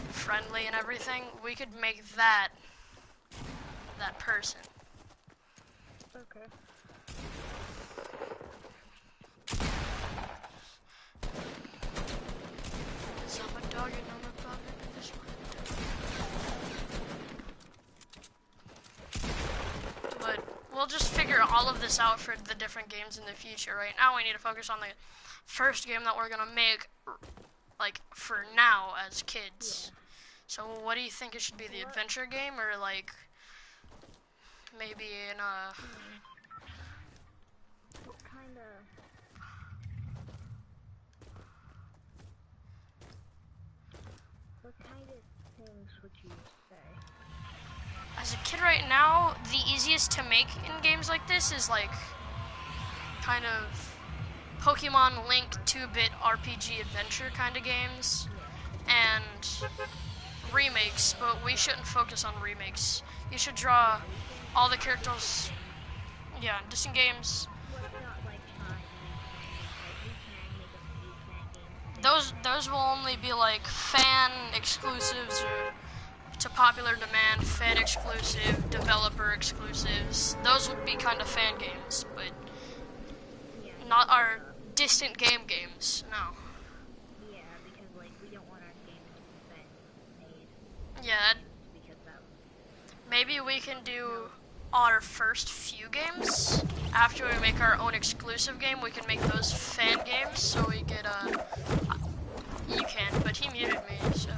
friendly and everything? We could make that person. Okay. Is that my dog and I'm a dog? This one. But we'll just figure all of this out for the different games in the future. Right now we need to focus on the first game that we're gonna make, like, for now as kids. Yeah. So what do you think it should be, the adventure game or like maybe in a What kind of things would you say? as a kid right now, the easiest to make in games like this is like kind of Pokemon Link 2-bit RPG adventure kind of games and remakes, but we shouldn't focus on remakes. You should draw all the characters, yeah, distant games. Well, it's not like we can make a few fan games. Those will only be like fan exclusives or to popular demand, fan exclusive, developer exclusives. Those would be kind of fan games, but not our distant games, no. Yeah, because like we don't want our games to be fan made. Yeah, Because that. maybe we can do our first few games. After we make our own exclusive game, we can make those fan games, so we get, you can, but he muted me, so.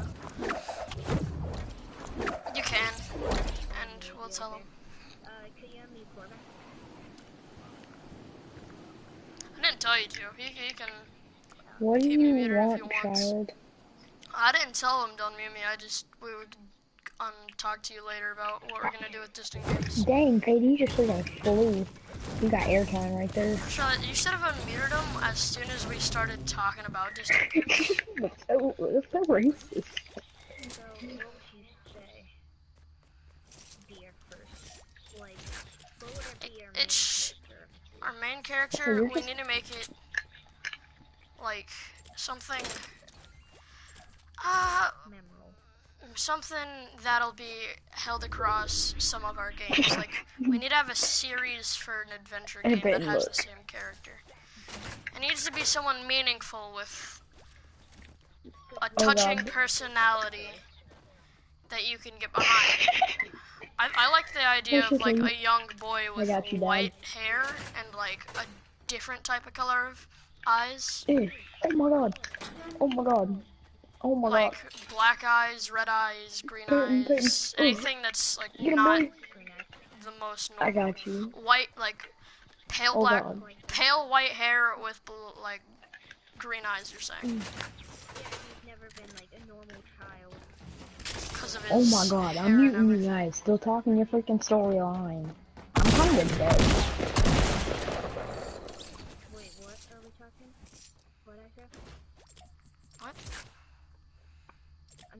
You can, and we'll tell him. Could you have me quarterback? I didn't tell you to. He can What do keep me you muted if want, he wants. child? I didn't tell him don't mute me. We would talk to you later about what we're gonna do with distant games. Dang, KD just said I flew. You got airtime right there. Charlotte, you should have unmuted him as soon as we started talking about dystopia. That's so racist. So, what would you say? Be your first, like, what would it be your main character? Our main character, we need to make it, like, something, Memorable. something that'll be held across some of our games. Like, we need to have a series for an adventure game that has the same character. It needs to be someone meaningful with a touching personality that you can get behind. I like the idea of like a young boy with white hair and like a different type of color of eyes. Oh my god. Oh my god. Oh my like god. Black eyes, red eyes, green eyes, anything that's like not the most normal. I got you. White, like pale pale white hair with like green eyes. You're saying? Yeah, he's never been like a normal child. Because of his oh my god, I'm muting you guys. Still talking your freaking storyline. I'm kind of dead. Wait, what are we talking? What I said? What?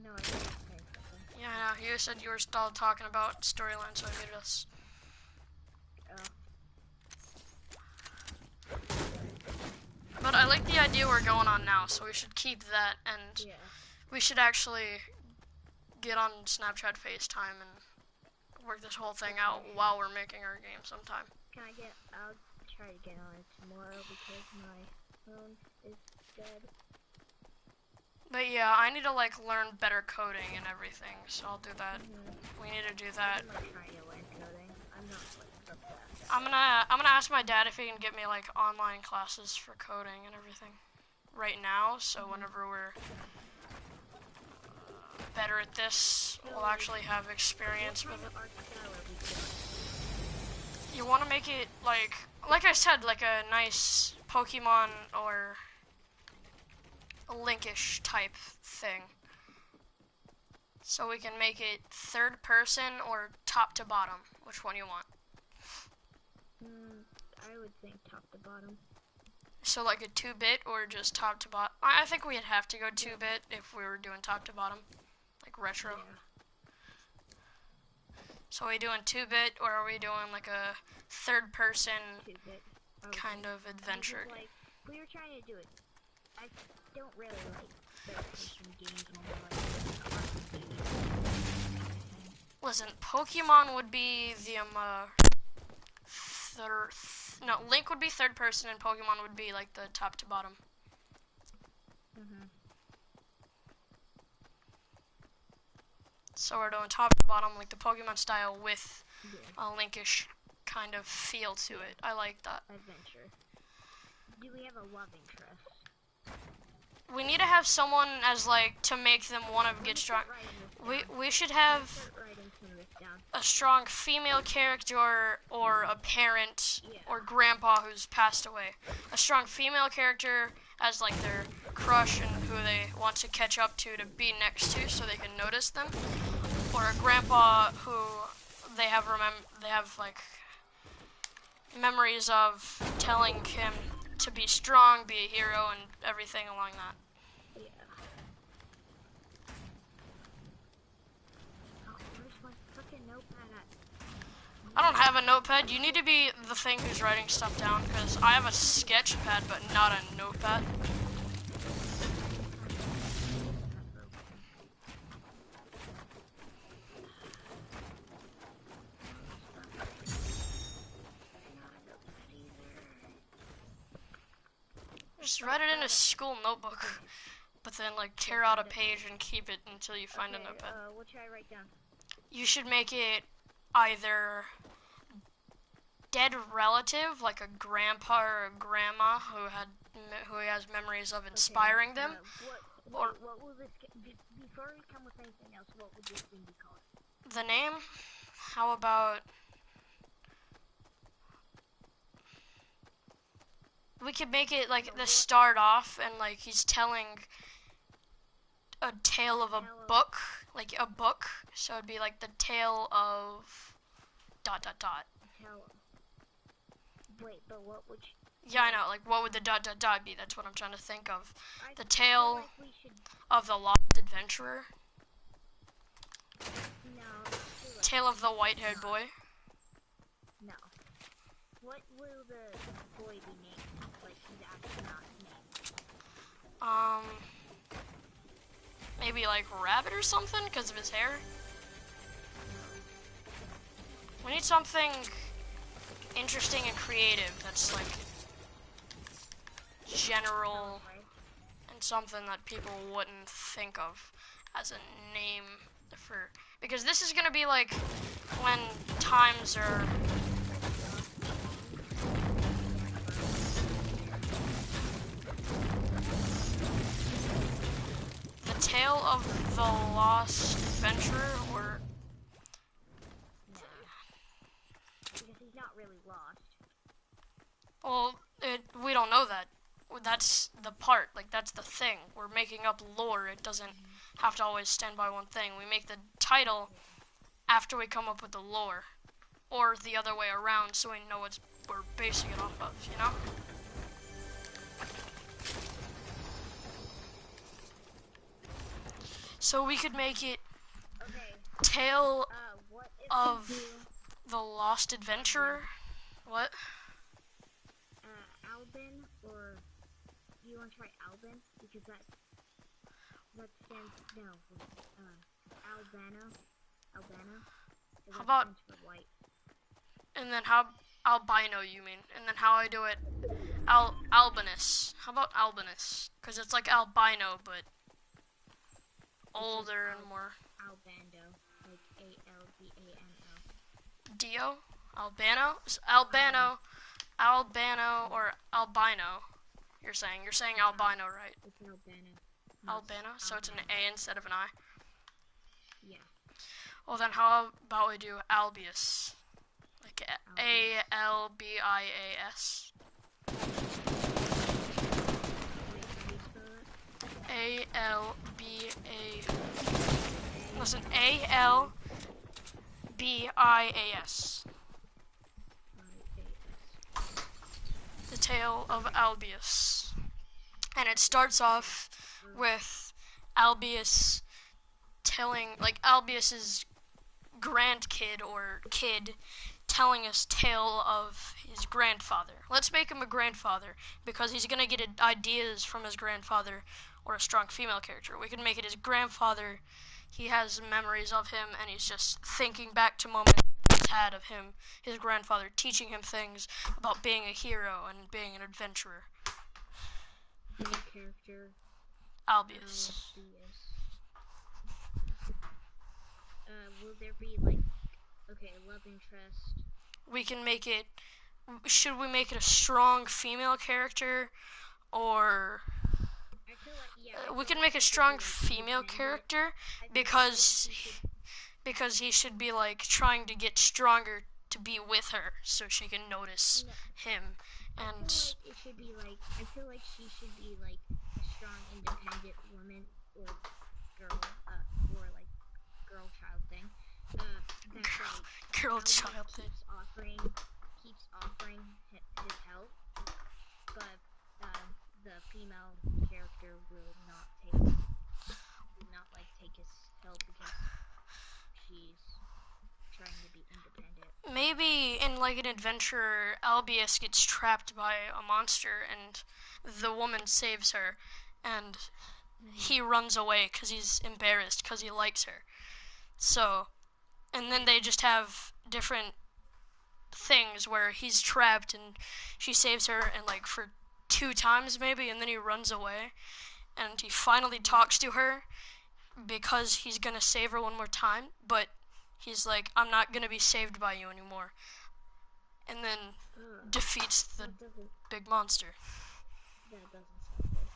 No, I didn't say something. Yeah, no, you said you were still talking about storyline, so I muted us. Oh. But I like the idea we're going on now, so we should keep that, and we should actually get on Snapchat FaceTime and work this whole thing out while we're making our game sometime. I'll try to get on it tomorrow because my phone is dead. But yeah, I need to like learn better coding and everything, so I'll do that. We need to do that. I'm not trying to learn coding. I'm not like the best. I'm gonna ask my dad if he can get me like online classes for coding and everything right now, so whenever we're better at this, we'll actually have experience with it. You want to make it like I said, like a nice Pokemon or a Linkish type thing. So we can make it third person or top to bottom. Which one you want? I would think top to bottom. So like a 2-bit or just top to bottom? I think we'd have to go 2-bit if we were doing top to bottom. Like retro. Yeah. So are we doing 2-bit or are we doing like a third person kind of adventure? Like, we were trying to do it. I don't really like third person games more like Listen, Pokemon would be the Link would be third person and Pokemon would be like the top to bottom. So we're doing top to bottom, like the Pokemon style with a Linkish kind of feel to it. I like that. Adventure. Do we have a love interest? We need to have someone as like to make them want to get strong. We should have a strong female character or a parent or grandpa who's passed away. A strong female character as like their crush and who they want to catch up to be next to so they can notice them. Or a grandpa who they have like memories of telling him to be strong, be a hero, and everything along that. Yeah. Oh, where's my freaking notepad at? I don't have a notepad. You need to be the thing who's writing stuff down, because I have a sketch pad, but not a notepad. Just write it in a school notebook, but then like tear out a page and keep it until you find a notepad. What should I write down? You should make it either dead relative, like a grandpa or a grandma who has memories of inspiring them. What will this before we come with anything else? What would this thing be called? The name? How about? We could make it like the start off and like he's telling a tale of a book, like a book. So it'd be like the tale of ... Wait, but what would you... Yeah, I know. Like, what would the ... be? That's what I'm trying to think of. The feel tale like we should... of the lost adventurer. No, too late. Tale of the white-haired boy. No. What will the boy be named? Like, his actual not name. Maybe like Rabbit or something because of his hair. We need something interesting and creative that's like general and something that people wouldn't think of as a name for, because this is gonna be like when times are... The Tale of the Lost Adventurer, or... Nah. Because he's not really lost. Well, we don't know that. That's the part, like that's the thing. We're making up lore. It doesn't have to always stand by one thing. We make the title after we come up with the lore, or the other way around, so we know what we're basing it off of, you know? So we could make it Tale what if of we do, the Lost Adventurer. What? Albin, or do you want to try Albin? Because that stands, no, Albano. How about, for white. and then how, albino you mean, and then how I do it, albinus. How about albinus? Because it's like albino, but older and more. Albando, like A-L-B-A-N-O. Dio? Albano? Albano or albino. You're saying albino, right? It's Albano. Albano? So it's an A instead of an I? Yeah. Well then how about we do albius? Like A-L-B-I-A-S. A-L-B-A... Listen, A-L-B-I-A-S. The Tale of Albius. And it starts off with Albius telling, like Albius's grandkid or kid telling us tale of his grandfather. Let's make him a grandfather because he's gonna get ideas from his grandfather or a strong female character. We can make it his grandfather. He has memories of him and he's just thinking back to moments he's had of him, his grandfather teaching him things about being a hero and being an adventurer. Main character Albius. Will there be like, love interest? We can make it, should we make it a strong female character, or I feel like, we can make a strong female character because he should be like trying to get stronger to be with her so she can notice him. And I feel like she should be like a strong, independent woman or girl, or like girl child thing. Girl child thing. Keeps offering his help, but the female character will not take his help because she's trying to be independent. Maybe in like an adventure, Albius gets trapped by a monster and the woman saves her and he runs away because he's embarrassed because he likes her. So, and then they just have different things where he's trapped and she saves her and like for 2 times maybe, and then he runs away and he finally talks to her because he's gonna save her one more time, but he's like, I'm not gonna be saved by you anymore, and then defeats the big monster. That doesn't sound good.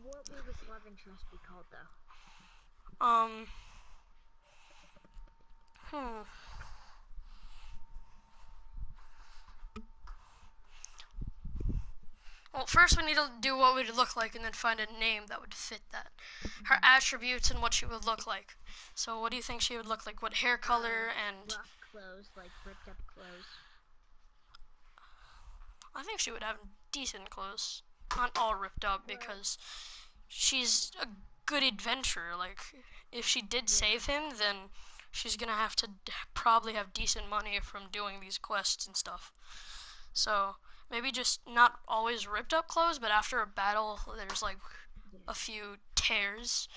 What will this love interest be called though? Well, first we need to do what would it look like and then find a name that would fit that. Her attributes and what she would look like. So what do you think she would look like? What hair color and... Rough. clothes, like ripped up clothes? I think she would have decent clothes. Not all ripped up because she's a good adventurer. Like, if she did save him, then she's gonna have to probably have decent money from doing these quests and stuff. So, maybe just not always ripped up clothes, but after a battle, there's like a few tears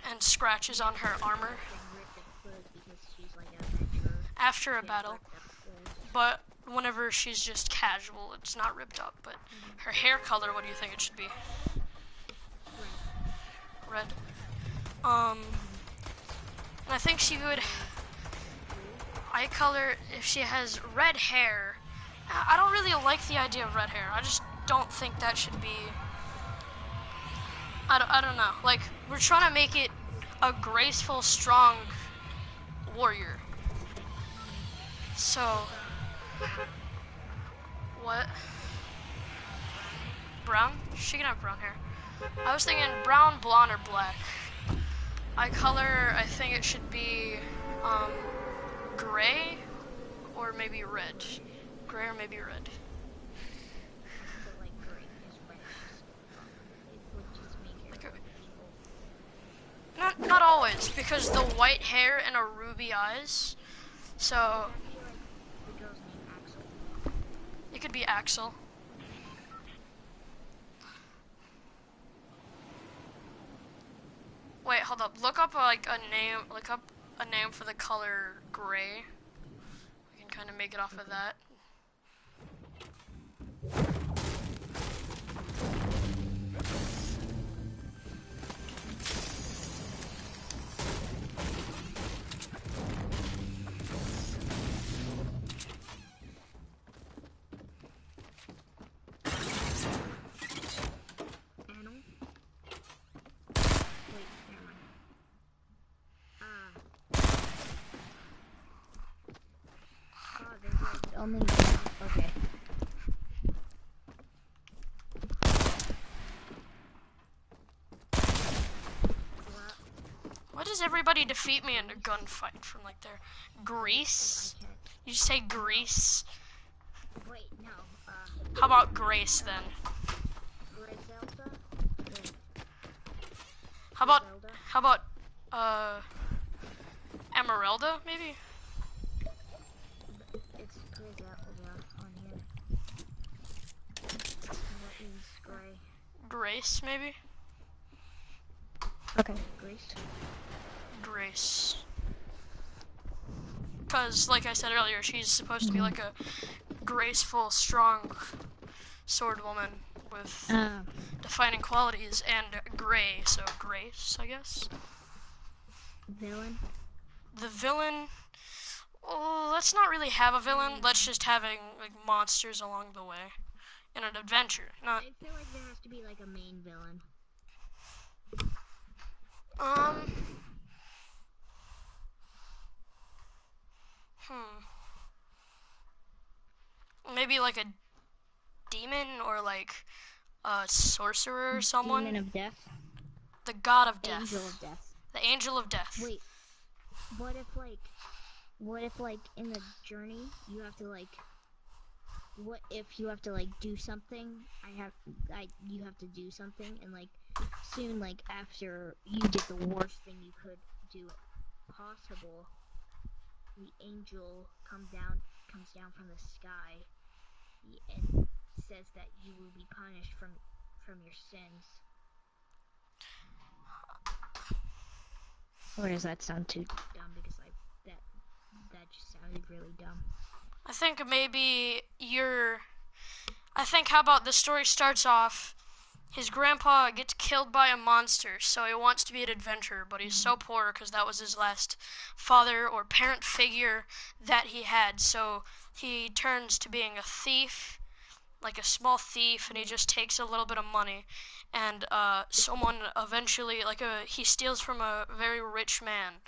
and scratches on her armor Ripped up clothes because she's like an adventurer. after a battle. But whenever she's just casual, it's not ripped up. But her hair color, what do you think it should be? Red. And I think she would eye color if she has red hair. I don't really like the idea of red hair. I just don't think that should be. I don't know. Like, we're trying to make it a graceful, strong warrior. So, what? Brown? She can have brown hair. I was thinking brown, blonde, or black. Eye color, I think it should be gray or maybe red. Gray or maybe red. Not always, because the white hair and a ruby eyes. So it could be Axel. Wait, hold up. Look up like a name. Look up a name for the color gray. We can kind of make it off of that. Okay. Why does everybody defeat me in a gunfight from like their Greece? You just say Greece. Wait, no. How about Grace then? Griselda? How about Emeralda maybe? It's Griselda on here. That means gray. Grace maybe? Okay. Grace. Because, like I said earlier, she's supposed to be like a graceful, strong sword woman with defining qualities, and gray, so Grace, I guess. Villain? The villain, oh, let's not really have a villain. Let's just having like monsters along the way in an adventure. Not. I feel like there has to be like a main villain. Maybe like a demon or like a sorcerer or someone. Demon of death? The god of death. Angel of death. The angel of death. Wait, what if like in the journey you have to like, what if you have to like do something? You have to do something, and like soon, like after you did the worst thing you could do possible, the angel comes down from the sky and says that you will be punished from your sins. Or does that sound too dumb? Because that just sounded really dumb. I think maybe how about the story starts off, his grandpa gets killed by a monster, so he wants to be an adventurer, but he's so poor because that was his last father or parent figure that he had, so he turns to being a thief, like a small thief, and he just takes a little bit of money, and someone eventually, he steals from a very rich man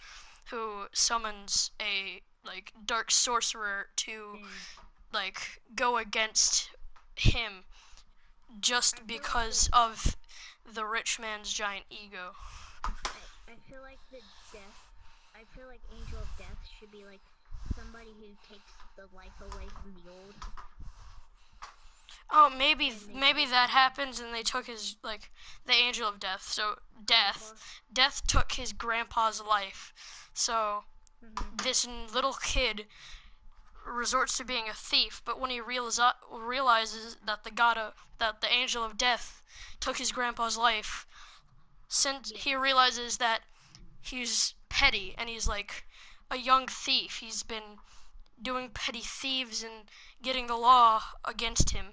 who summons a like dark sorcerer to like go against him just because of the rich man's giant ego. I feel like the death. I feel like Angel of Death should be like somebody who takes the life away from the old. Oh, maybe that happens, and they took his like the angel of death. So death took his grandpa's life. So this little kid resorts to being a thief, but when he realizes that that the angel of death took his grandpa's life, since he realizes that he's petty and he's like a young thief. He's been doing petty thieves and getting the law against him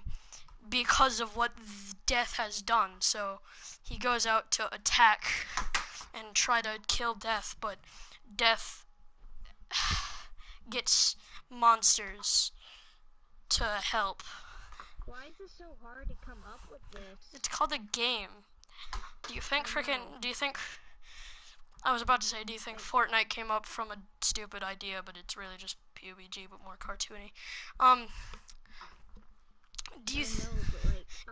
because of what death has done. So he goes out to attack and try to kill death, but death gets monsters to help. Why is it so hard to come up with this? It's called a game. Do you think I was about to say, do you think Fortnite came up from a stupid idea, but it's really just PUBG, but more cartoony? Do you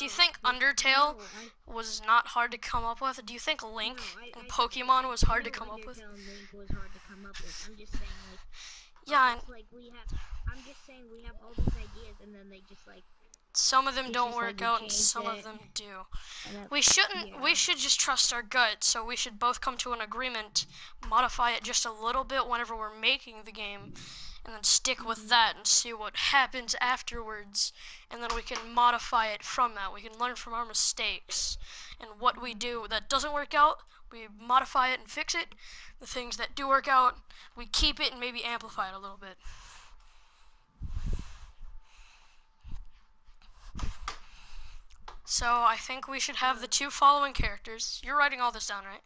think Undertale was not hard to come up with? Do you think Link and Pokemon was hard to come up with? Link was hard to come up with. I'm just saying, like, yeah, I'm just saying we have all these ideas, and then they just like. Some of them don't work out, and some of them do. We should just trust our gut, so we should both come to an agreement, modify it just a little bit whenever we're making the game, and then stick with that and see what happens afterwards, and then we can modify it from that. We can learn from our mistakes, and what we do that doesn't work out, we modify it and fix it. The things that do work out, we keep it and maybe amplify it a little bit. So I think we should have the two following characters. You're writing all this down, right?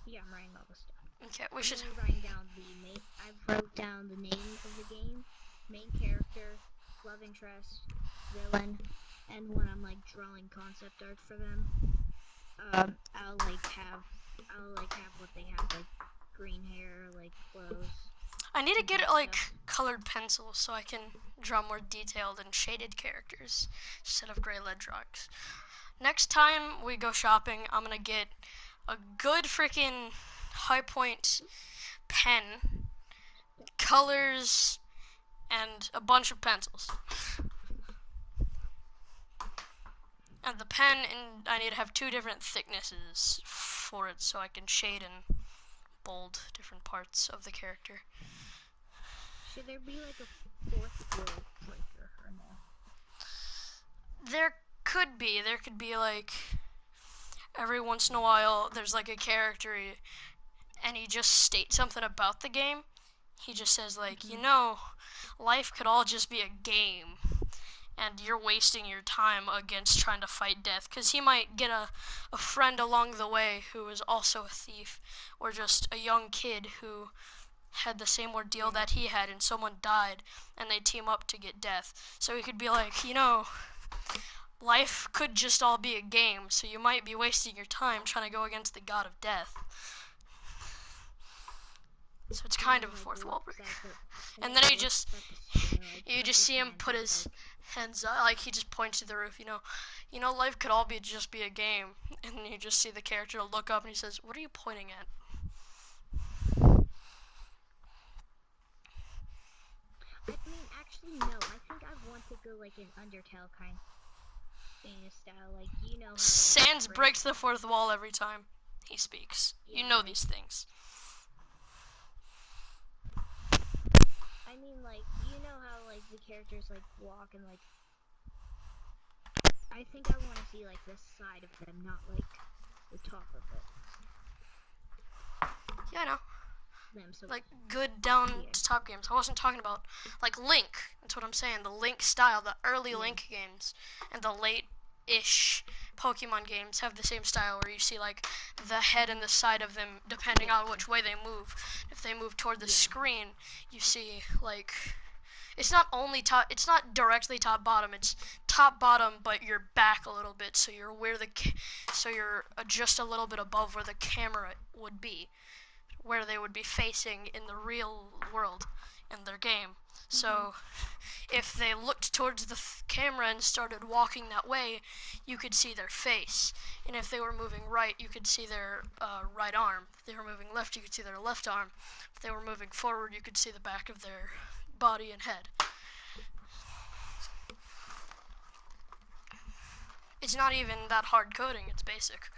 Yeah, I'm writing all this down. Okay, we should. Writing down I wrote down the names of the game, main character, love interest, villain, and when I'm like drawing concept art for them, I'll have what they have, like green hair, like clothes. I need to get like colored pencils so I can draw more detailed and shaded characters instead of gray lead drawings. Next time we go shopping, I'm gonna get a good freaking high point pen, colors, and a bunch of pencils. And the pen, and I need to have 2 different thicknesses for it so I can shade and bold different parts of the character. Should there be like a 4th wall breaker or no? There could be like every once in a while there's like a character and he just states something about the game. He just says like, life could all just be a game and you're wasting your time against trying to fight death, because he might get a friend along the way who is also a thief, or just a young kid who had the same ordeal that he had and someone died and they team up to get death. So he could be like, life could just all be a game, so you might be wasting your time trying to go against the god of death. So it's kind of a 4th wall breaker. And then you just see him put his hands up, like he just points to the roof, life could all just be a game. And then you just see the character look up and he says, "What are you pointing at?" I mean, actually, no. I think I want to go like an Undertale kind of style, like how Sans breaks the 4th wall every time he speaks. You know these things. I mean, like, how like the characters like walk and like. I think I want to see like the side of them, not like the top of it. Yeah, I know. So like good down to top games. I wasn't talking about like Link. That's what I'm saying. The Link style, the early Link games, and the late-ish Pokemon games have the same style where you see like the head and the side of them depending on which way they move. If they move toward the screen, you see like it's not directly top bottom. It's top bottom, but you're back a little bit, so you're just a little bit above where the camera would be. where they would be facing in the real world in their game. So if they looked towards the camera and started walking that way, you could see their face. And if they were moving right, you could see their right arm. If they were moving left, you could see their left arm. If they were moving forward, you could see the back of their body and head. It's not even that hard coding, it's basic.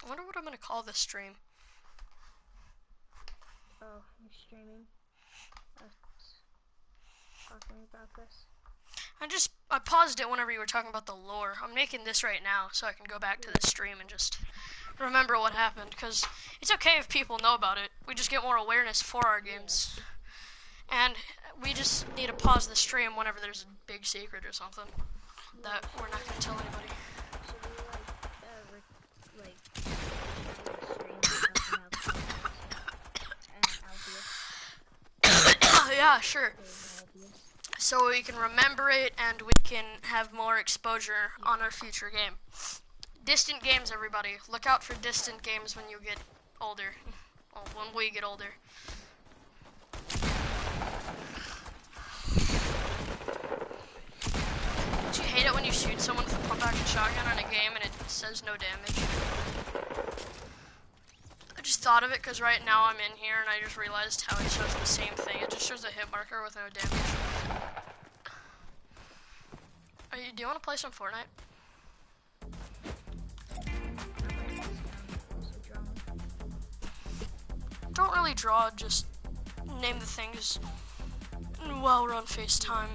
I wonder what I'm going to call this stream. Oh, you're streaming us talking about this? I paused it whenever you were talking about the lore. I'm making this right now so I can go back to the stream and just remember what happened, because it's okay if people know about it. We just get more awareness for our games. And we just need to pause the stream whenever there's a big secret or something that we're not going to tell anybody. Yeah, sure. So we can remember it and we can have more exposure on our future game. Distant games, everybody. Look out for distant games when you get older. Well, when we get older. Do you hate it when you shoot someone with a pump-action shotgun on a game and it says no damage? I just thought of it because right now I'm in here and I just realized how it shows the same thing. It just shows a hit marker with no damage. Do you want to play some Fortnite? Don't really draw, just name the things. And while we're on FaceTime,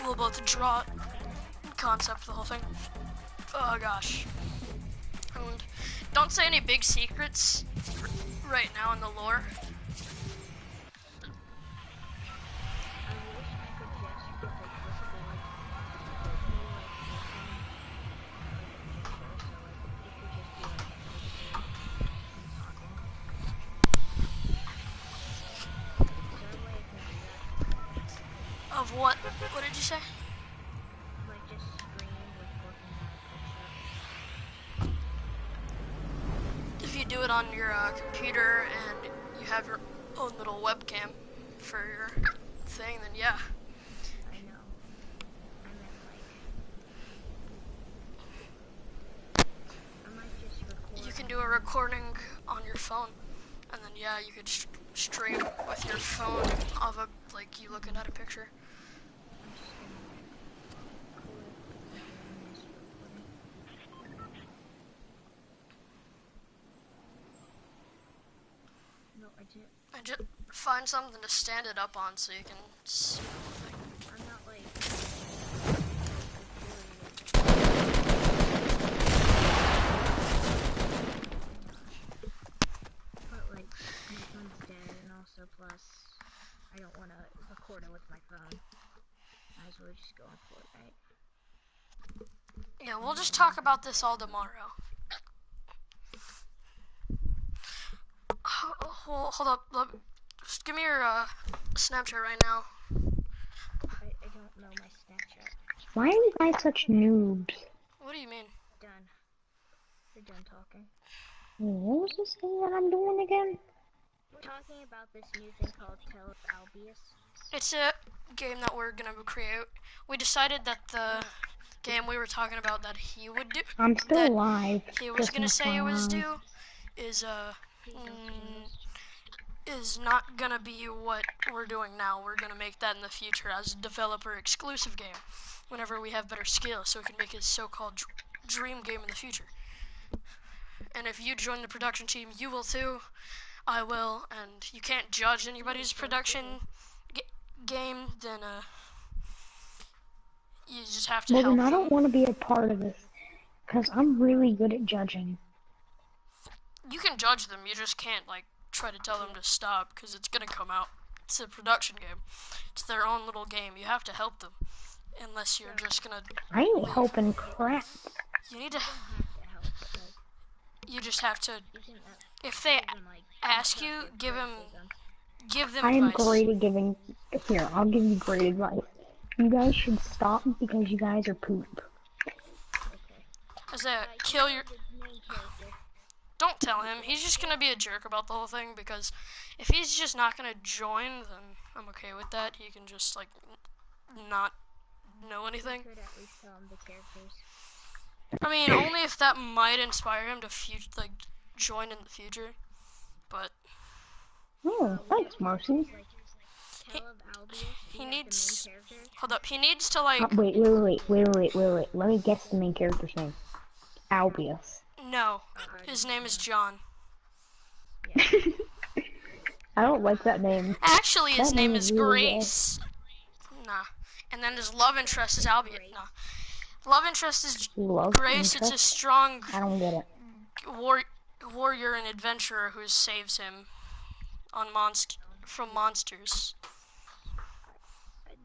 we'll both draw concept the whole thing. Oh gosh. And don't say any big secrets right now in the lore. Of what? What did you say? Like just screen with looking at a picture. If you do it on your computer and you have your own little webcam for your thing, then yeah. I know. I might just record. You can do a recording on your phone, and then yeah, you could stream with your phone of a like you looking at a picture. No, I didn't. And just find something to stand it up on so you can see the whole thing. I'm not like. But like, my phone's dead, and also plus, I don't want to record it with my phone. Might as well just go on Fortnite. Yeah, we'll just talk about this all tomorrow. Hold up. Just give me your Snapchat right now. I don't know my Snapchat. Why are you guys such noobs? What do you mean? Done. You're done talking. What was this thing that I'm doing again? We're talking about this new thing called Albius. It's a game that we're gonna create. We decided that the game we were talking about that he would do. I'm still that alive. He was gonna say it was due. Is not gonna be what we're doing now. We're gonna make that in the future as a developer exclusive game whenever we have better skills, so we can make a so-called dream game in the future. And if you join the production team, you will too. I will, and you can't judge anybody's production game, then you just have to help Well, then I them. don't want to be a part of this, because I'm really good at judging. You can judge them, you just can't like try to tell them to stop, because it's gonna come out. It's a production game. It's their own little game. You have to help them, unless you're just gonna I ain't leave. helping crap. You need to. You just have to. You can, If they ask you, give them I am advice. great at giving. Here, I'll give you great advice. You guys should stop because you guys are poop. Okay. Isaiah, You kill your... know the main character. Don't tell him. He's just gonna be a jerk about the whole thing, because if he's just not gonna join, then I'm okay with that. He can just, like, not know anything. You could at least tell him the characters. I mean, only if that might inspire him to join in the future. But Oh, thanks, Marcy. Like, Tell of Albius, he the needs... main character. Hold up. He needs to, like... Wait. Let me guess the main character's name. Albius. No. His name is John. Yeah. I don't like that name. Actually, his That name name is is really Grace. Nah. And then his love interest is Albius. Nah. Love interest is Love Grace. It's a interest? strong I don't get it. warrior and adventurer who saves him on from monsters.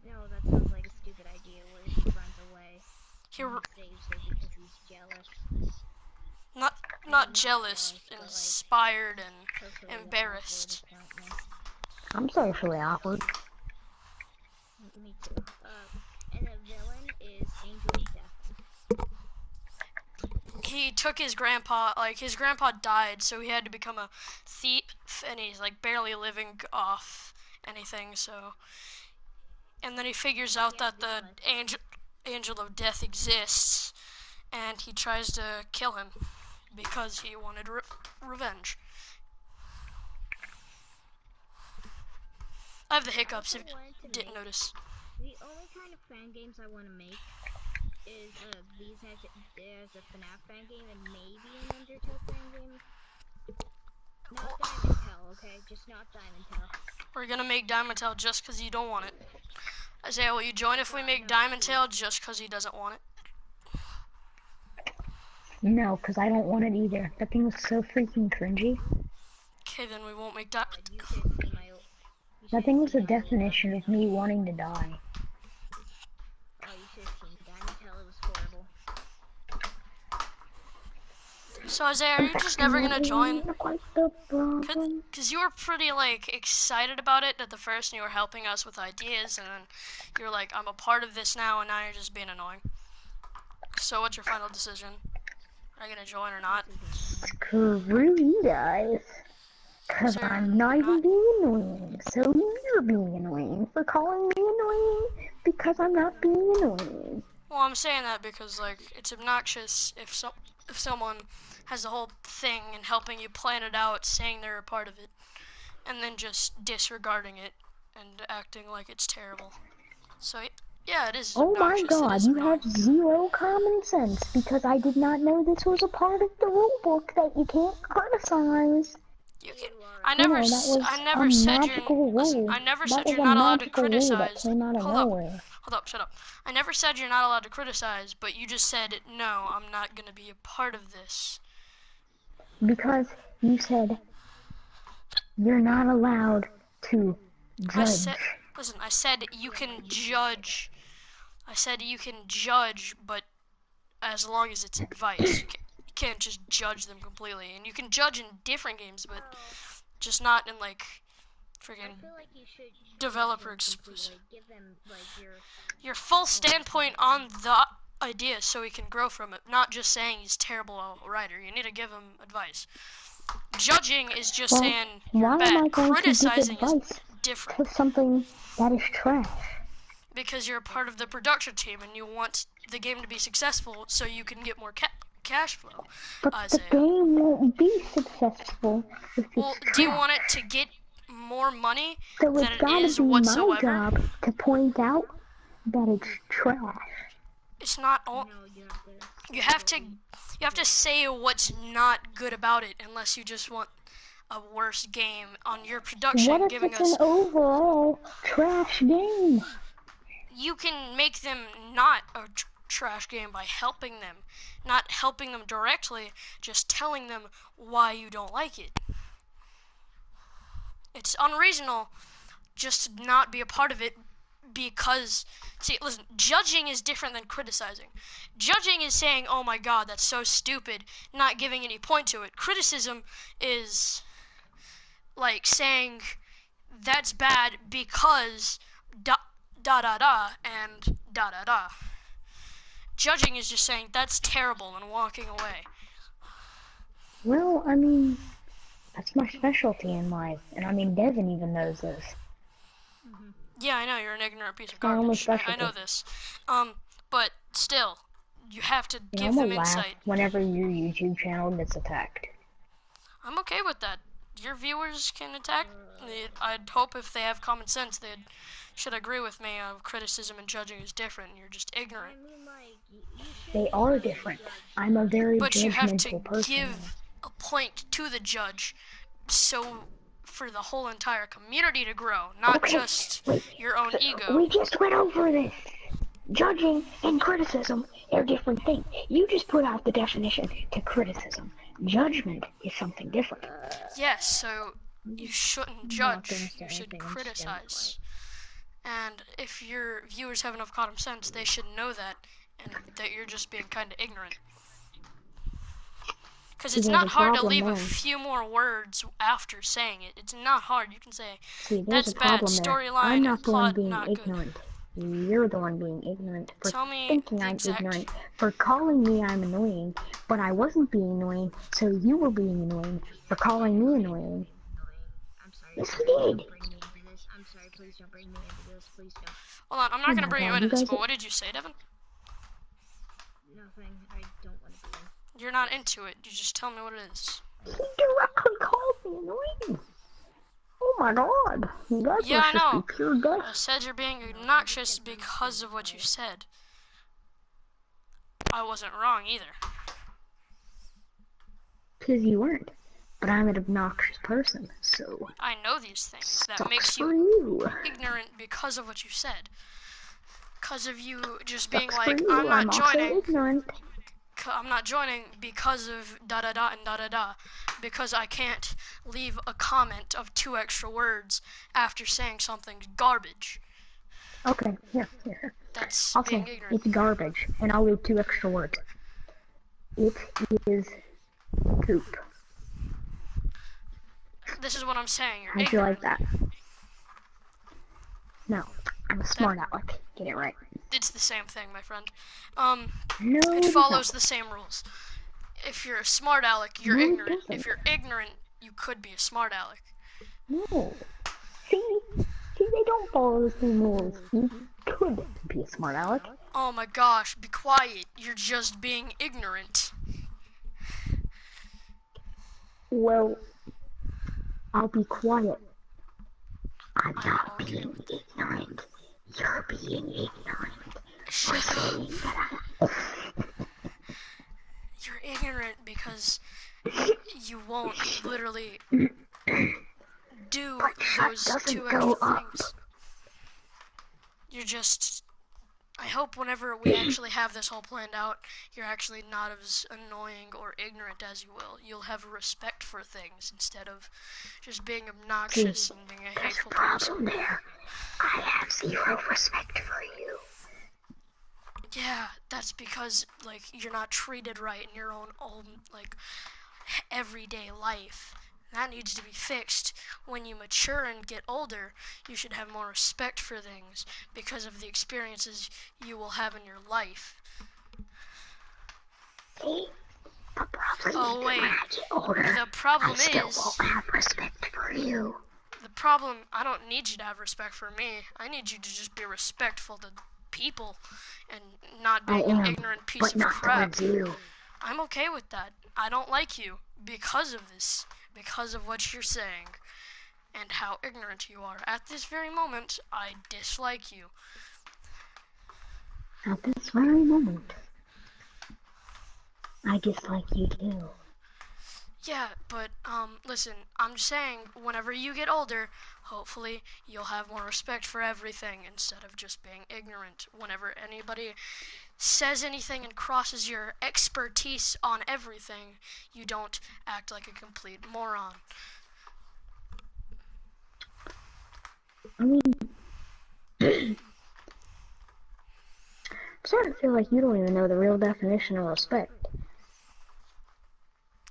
No, that sounds like a stupid idea where he runs away. He And he saves her because he's jealous. not jealous, but, like, inspired and socially embarrassed. awkward, apparently. I'm socially awkward. Me too. And the villain is Angel of Death. He took his grandpa, his grandpa died, so he had to become a thief, and he's like barely living off anything, so. And then he figures out that the angel of death exists, and he tries to kill him because he wanted revenge. I have the hiccups if you didn't notice. The only kind of fan games I want to make is these as a FNAF fan game and maybe an Undertale fan game. Not Diamond Tale, okay? Just not Diamond Tale. We're gonna make Diamond Tale just because you don't want it. Isaiah, will you join if we make Diamond Tale just because he doesn't want it? No, because I don't want it either. That thing was so freaking cringy. Okay, then we won't make Diamond You should see my... That thing was the definition of me wanting to die. Oh, you should have seen Diamond Tale. It was horrible. So Isaiah, are you just never gonna join? Quite the problem. Cause you were pretty excited about it at the first, and you were helping us with ideas, and then you were like, "I'm a part of this now," and now you're just being annoying. So what's your final decision? Are you gonna join or not? Screw you guys. Cause I'm not even being annoying. So you're being annoying for calling me annoying because I'm not being annoying. Well, I'm saying that because it's obnoxious if someone has the whole thing and helping you plan it out, saying they're a part of it, and then just disregarding it and acting like it's terrible. So yeah, it is. Oh my obnoxious. god, you have zero common sense because I did not know this was a part of the rulebook that you can't criticize. You can. I never said you're. Listen, I never said you're not allowed to criticize. Hold up, shut up. I never said you're not allowed to criticize, but you just said, no, I'm not going to be a part of this. Because you said you're not allowed to judge. I said you can judge. I said you can judge, but as long as it's advice. You can't just judge them completely. And you can judge in different games, but just not in freaking developer exclusive. Give them your full standpoint on the idea so he can grow from it, not just saying he's terrible writer. You need to give him advice. Judging is just saying you're bad. Criticizing is different. To something that is trash. Because you're a part of the production team and you want the game to be successful so you can get more cash flow. But the game won't be successful if it's trash. Do you want it to get more money than it is whatsoever? My job to point out that it's trash. It's not all. You have to say what's not good about it, unless you just want a worse game on your production. What if it's an overall trash game? You can make them not a trash game by helping them, not helping them directly, just telling them why you don't like it. It's unreasonable just to not be a part of it because, see, listen, judging is different than criticizing. Judging is saying, oh my god, that's so stupid, not giving any point to it. Criticism is saying that's bad because da da da and da da da. Judging is just saying that's terrible and walking away. Well, I mean, that's my specialty in life, and I mean, Devin even knows this. Yeah, I know, you're an ignorant piece of My only garbage. I specialty. know this. But still, you have to You know, give I'm them gonna laugh insight. whenever your YouTube channel gets attacked. I'm okay with that. Your viewers can attack. I'd hope if they have common sense, they should agree with me. Criticism and judging is different. You're just ignorant. I mean, like, you shouldn't They are really different. judge I'm a very But you have to judgmental person. give a point to the judge, so for the whole entire community to grow, not Okay, just wait. your own ego. We just went over this. Judging and criticism are different things. You just put out the definition to criticism. Judgment is something different. Yes, so you shouldn't judge. You should criticize. And if your viewers have enough common sense, they should know that, and that you're just being kind of ignorant. Because it's not hard to leave a few more words after saying it. It's not hard. You can say, that's bad, storyline and plot not good. You're the one being ignorant for Tell me thinking the I'm exact... ignorant, for calling me I'm annoying, but I wasn't being annoying, so you were being annoying for calling me annoying. I'm sorry. Yes, you did. I'm sorry, please don't bring me into this. Please don't. Hold on, I'm not going to bring you into this, but what did you say, Devin? Nothing. I don't want to be in. You're not into it. You just tell me what it is. He directly called me annoying. Oh my god. You guys Yeah, I know. be pure death. I said you're being obnoxious because of what you said. I wasn't wrong either. Because you weren't. But I'm an obnoxious person, so... I know these things. That makes you ignorant because of what you said. Because of you just being Sucks like, I'm not joining. Ignorant. I'm not joining because of da-da-da and da-da-da. Because I can't leave a comment of 2 extra words after saying something garbage. Okay, here. That's I'll being say ignorant. it's garbage, and I'll leave 2 extra words. It is poop. This is what I'm saying. You're How'd you ignorant. like that? No, I'm a smart aleck. Get it right. It's the same thing, my friend. No, It follows the same rules. If you're a smart aleck, you're No, it ignorant. doesn't. If you're ignorant, you could be a smart aleck. No. See, they don't follow the same rules. You could be a smart aleck. Oh my gosh, be quiet. You're just being ignorant. Well, I'll be quiet. I'm I'm not okay being with that. ignorant. You're being ignorant. Shut up. You're ignorant because you won't literally do those 2 extra things. You're just... I hope whenever we actually have this all planned out, you're actually not as annoying or ignorant as you will. You'll have respect for things instead of just being obnoxious and being a hateful person. There. I have 0 respect for you. Yeah, that's because, like, you're not treated right in your own like, everyday life. That needs to be fixed. When you mature and get older, you should have more respect for things because of the experiences you will have in your life. See? The problem Oh, wait. when I get older, The problem I still is... won't have respect for you. The problem... I don't need you to have respect for me. I need you to just be respectful to people and not being an ignorant piece of crap. You. I'm okay with that. I don't like you because of this. Because of what you're saying and how ignorant you are. At this very moment, I dislike you. At this very moment, I dislike you too. Yeah, but, listen, I'm just saying, whenever you get older, hopefully you'll have more respect for everything instead of just being ignorant. Whenever anybody says anything and crosses your expertise on everything, you don't act like a complete moron. I mean, I'm starting to feel like you don't even know the real definition of respect.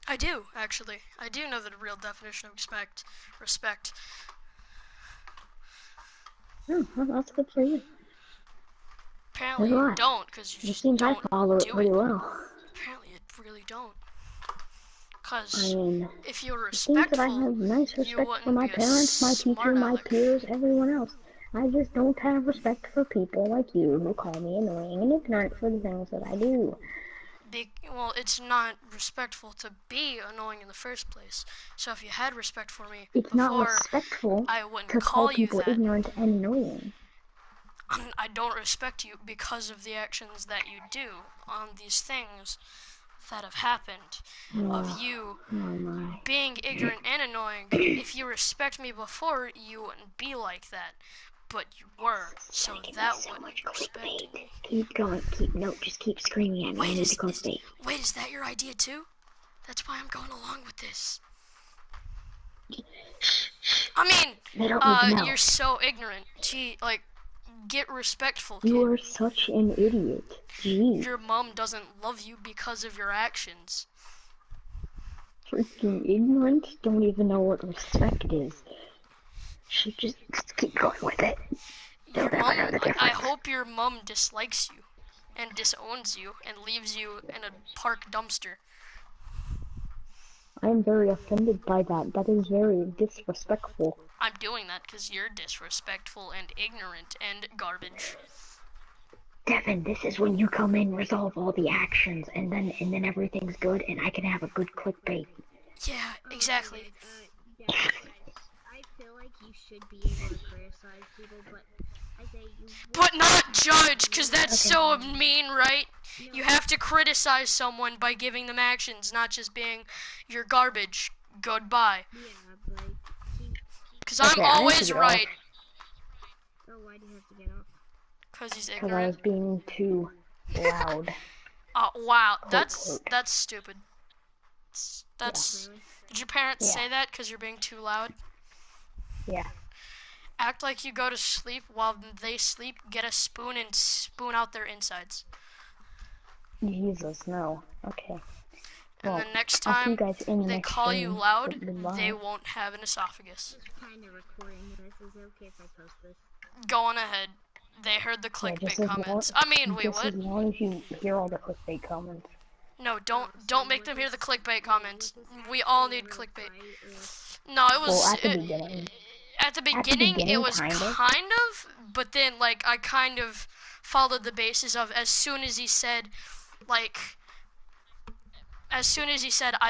I do, actually. I do know the real definition of respect. Oh, well, that's good for you. Apparently There's a you lot. don't, because you It just seems I don't follow it do pretty it. well. Apparently you really don't. I Because mean, if you were it seems that I respectful, have nice you respect for wouldn't my be a parents, my teacher, smart my aleck. peers, everyone else. I just don't have respect for people like you who call me annoying and ignorant for the things that I do. Well, it's not respectful to be annoying in the first place. So if you had respect for me It's not before, respectful I wouldn't to call call you people that. ignorant and annoying. I don't respect you because of the actions that you do on these things that have happened. Of you Oh my. being ignorant and annoying. If you respect me before, you wouldn't be like that. But you were, so that wouldn't respect me. Keep going, just keep screaming at me. I need to clickbait. Wait, is that your idea too? That's why I'm going along with this. I mean, They don't need to know. you're so ignorant. Gee, like, get respectful, kid. You are such an idiot. Gee. Your mom doesn't love you because of your actions. Freaking ignorant. Don't even know what respect is. Should just keep going with it. They'll never know the difference. I hope your mom dislikes you and disowns you and leaves you in a park dumpster. I am very offended by that. That is very disrespectful. I'm doing that because you're disrespectful and ignorant and garbage. Devin, this is when you come in, resolve all the actions, and then everything's good, and I can have a good clickbait. Yeah, exactly. Yeah, I feel like you should be able to criticize people, but I say you. But not judge, because that's so mean, right? You have to criticize someone by giving them actions, not just being you're garbage. Goodbye. Yeah, but because I'm always right. Oh, why do you have to get off? Because he's Because I ignorant. was being too loud. Wow, Quote. that's stupid. That's. Really? Did your parents Yeah. say that because you're being too loud? Yeah. Act like you go to sleep while they sleep. Get a spoon and spoon out their insides. Jesus, no. Okay. And Well, the next I'll see time you guys in the they next call you stream. loud, Goodbye. they won't have an esophagus. I'm just kind of recording this. Is it okay if I post this? Go on ahead. They heard the clickbait comments. Wait, what? As long as you hear all the clickbait comments. No, don't make them hear the clickbait comments. We all need clickbait. No, it was. Well, at the beginning. At the beginning, it was kind of, but then, like, I kind of followed the basis of as soon as he said, I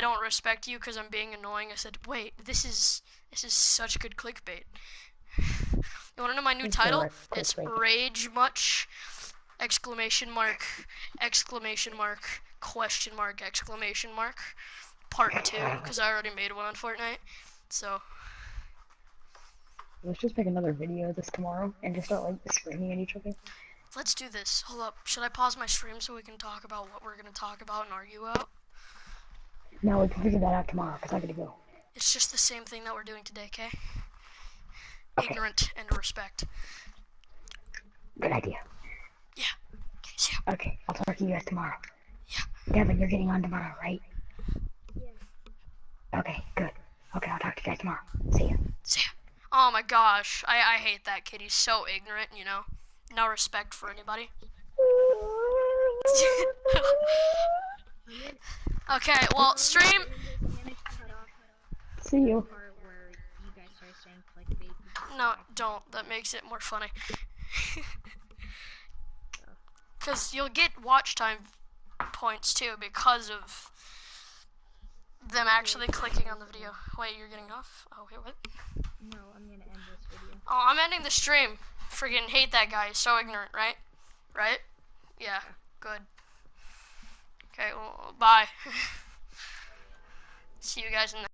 don't respect you because I'm being annoying, I said, wait, this is such good clickbait. You want to know my new title? It's Rage Much, exclamation mark, exclamation mark, question mark, exclamation mark, part 2, because I already made one on Fortnite, so. Let's just make another video of this tomorrow and just start, like, screaming at each other. Let's do this. Hold up. Should I pause my stream so we can talk about what we're going to talk about and argue out? No, we can figure that out tomorrow, because I gotta go. It's just the same thing that we're doing today, okay? Ignorant and respect. Good idea. Yeah. Okay, see ya. Okay, I'll talk to you guys tomorrow. Yeah. Devin, you're getting on tomorrow, right? Yeah. Okay, good. Okay, I'll talk to you guys tomorrow. See ya. See ya. Oh my gosh. I hate that kid. He's so ignorant, you know? No respect for anybody. Okay, well, stream. See you. No, don't. That makes it more funny. Because you'll get watch time points too because of them actually clicking on the video. Wait, you're getting off? Oh, wait, what? No, I'm gonna end this video. Oh, I'm ending the stream. Friggin' hate that guy. He's so ignorant, right? Right? Yeah, good. Okay, well, bye. See you guys in the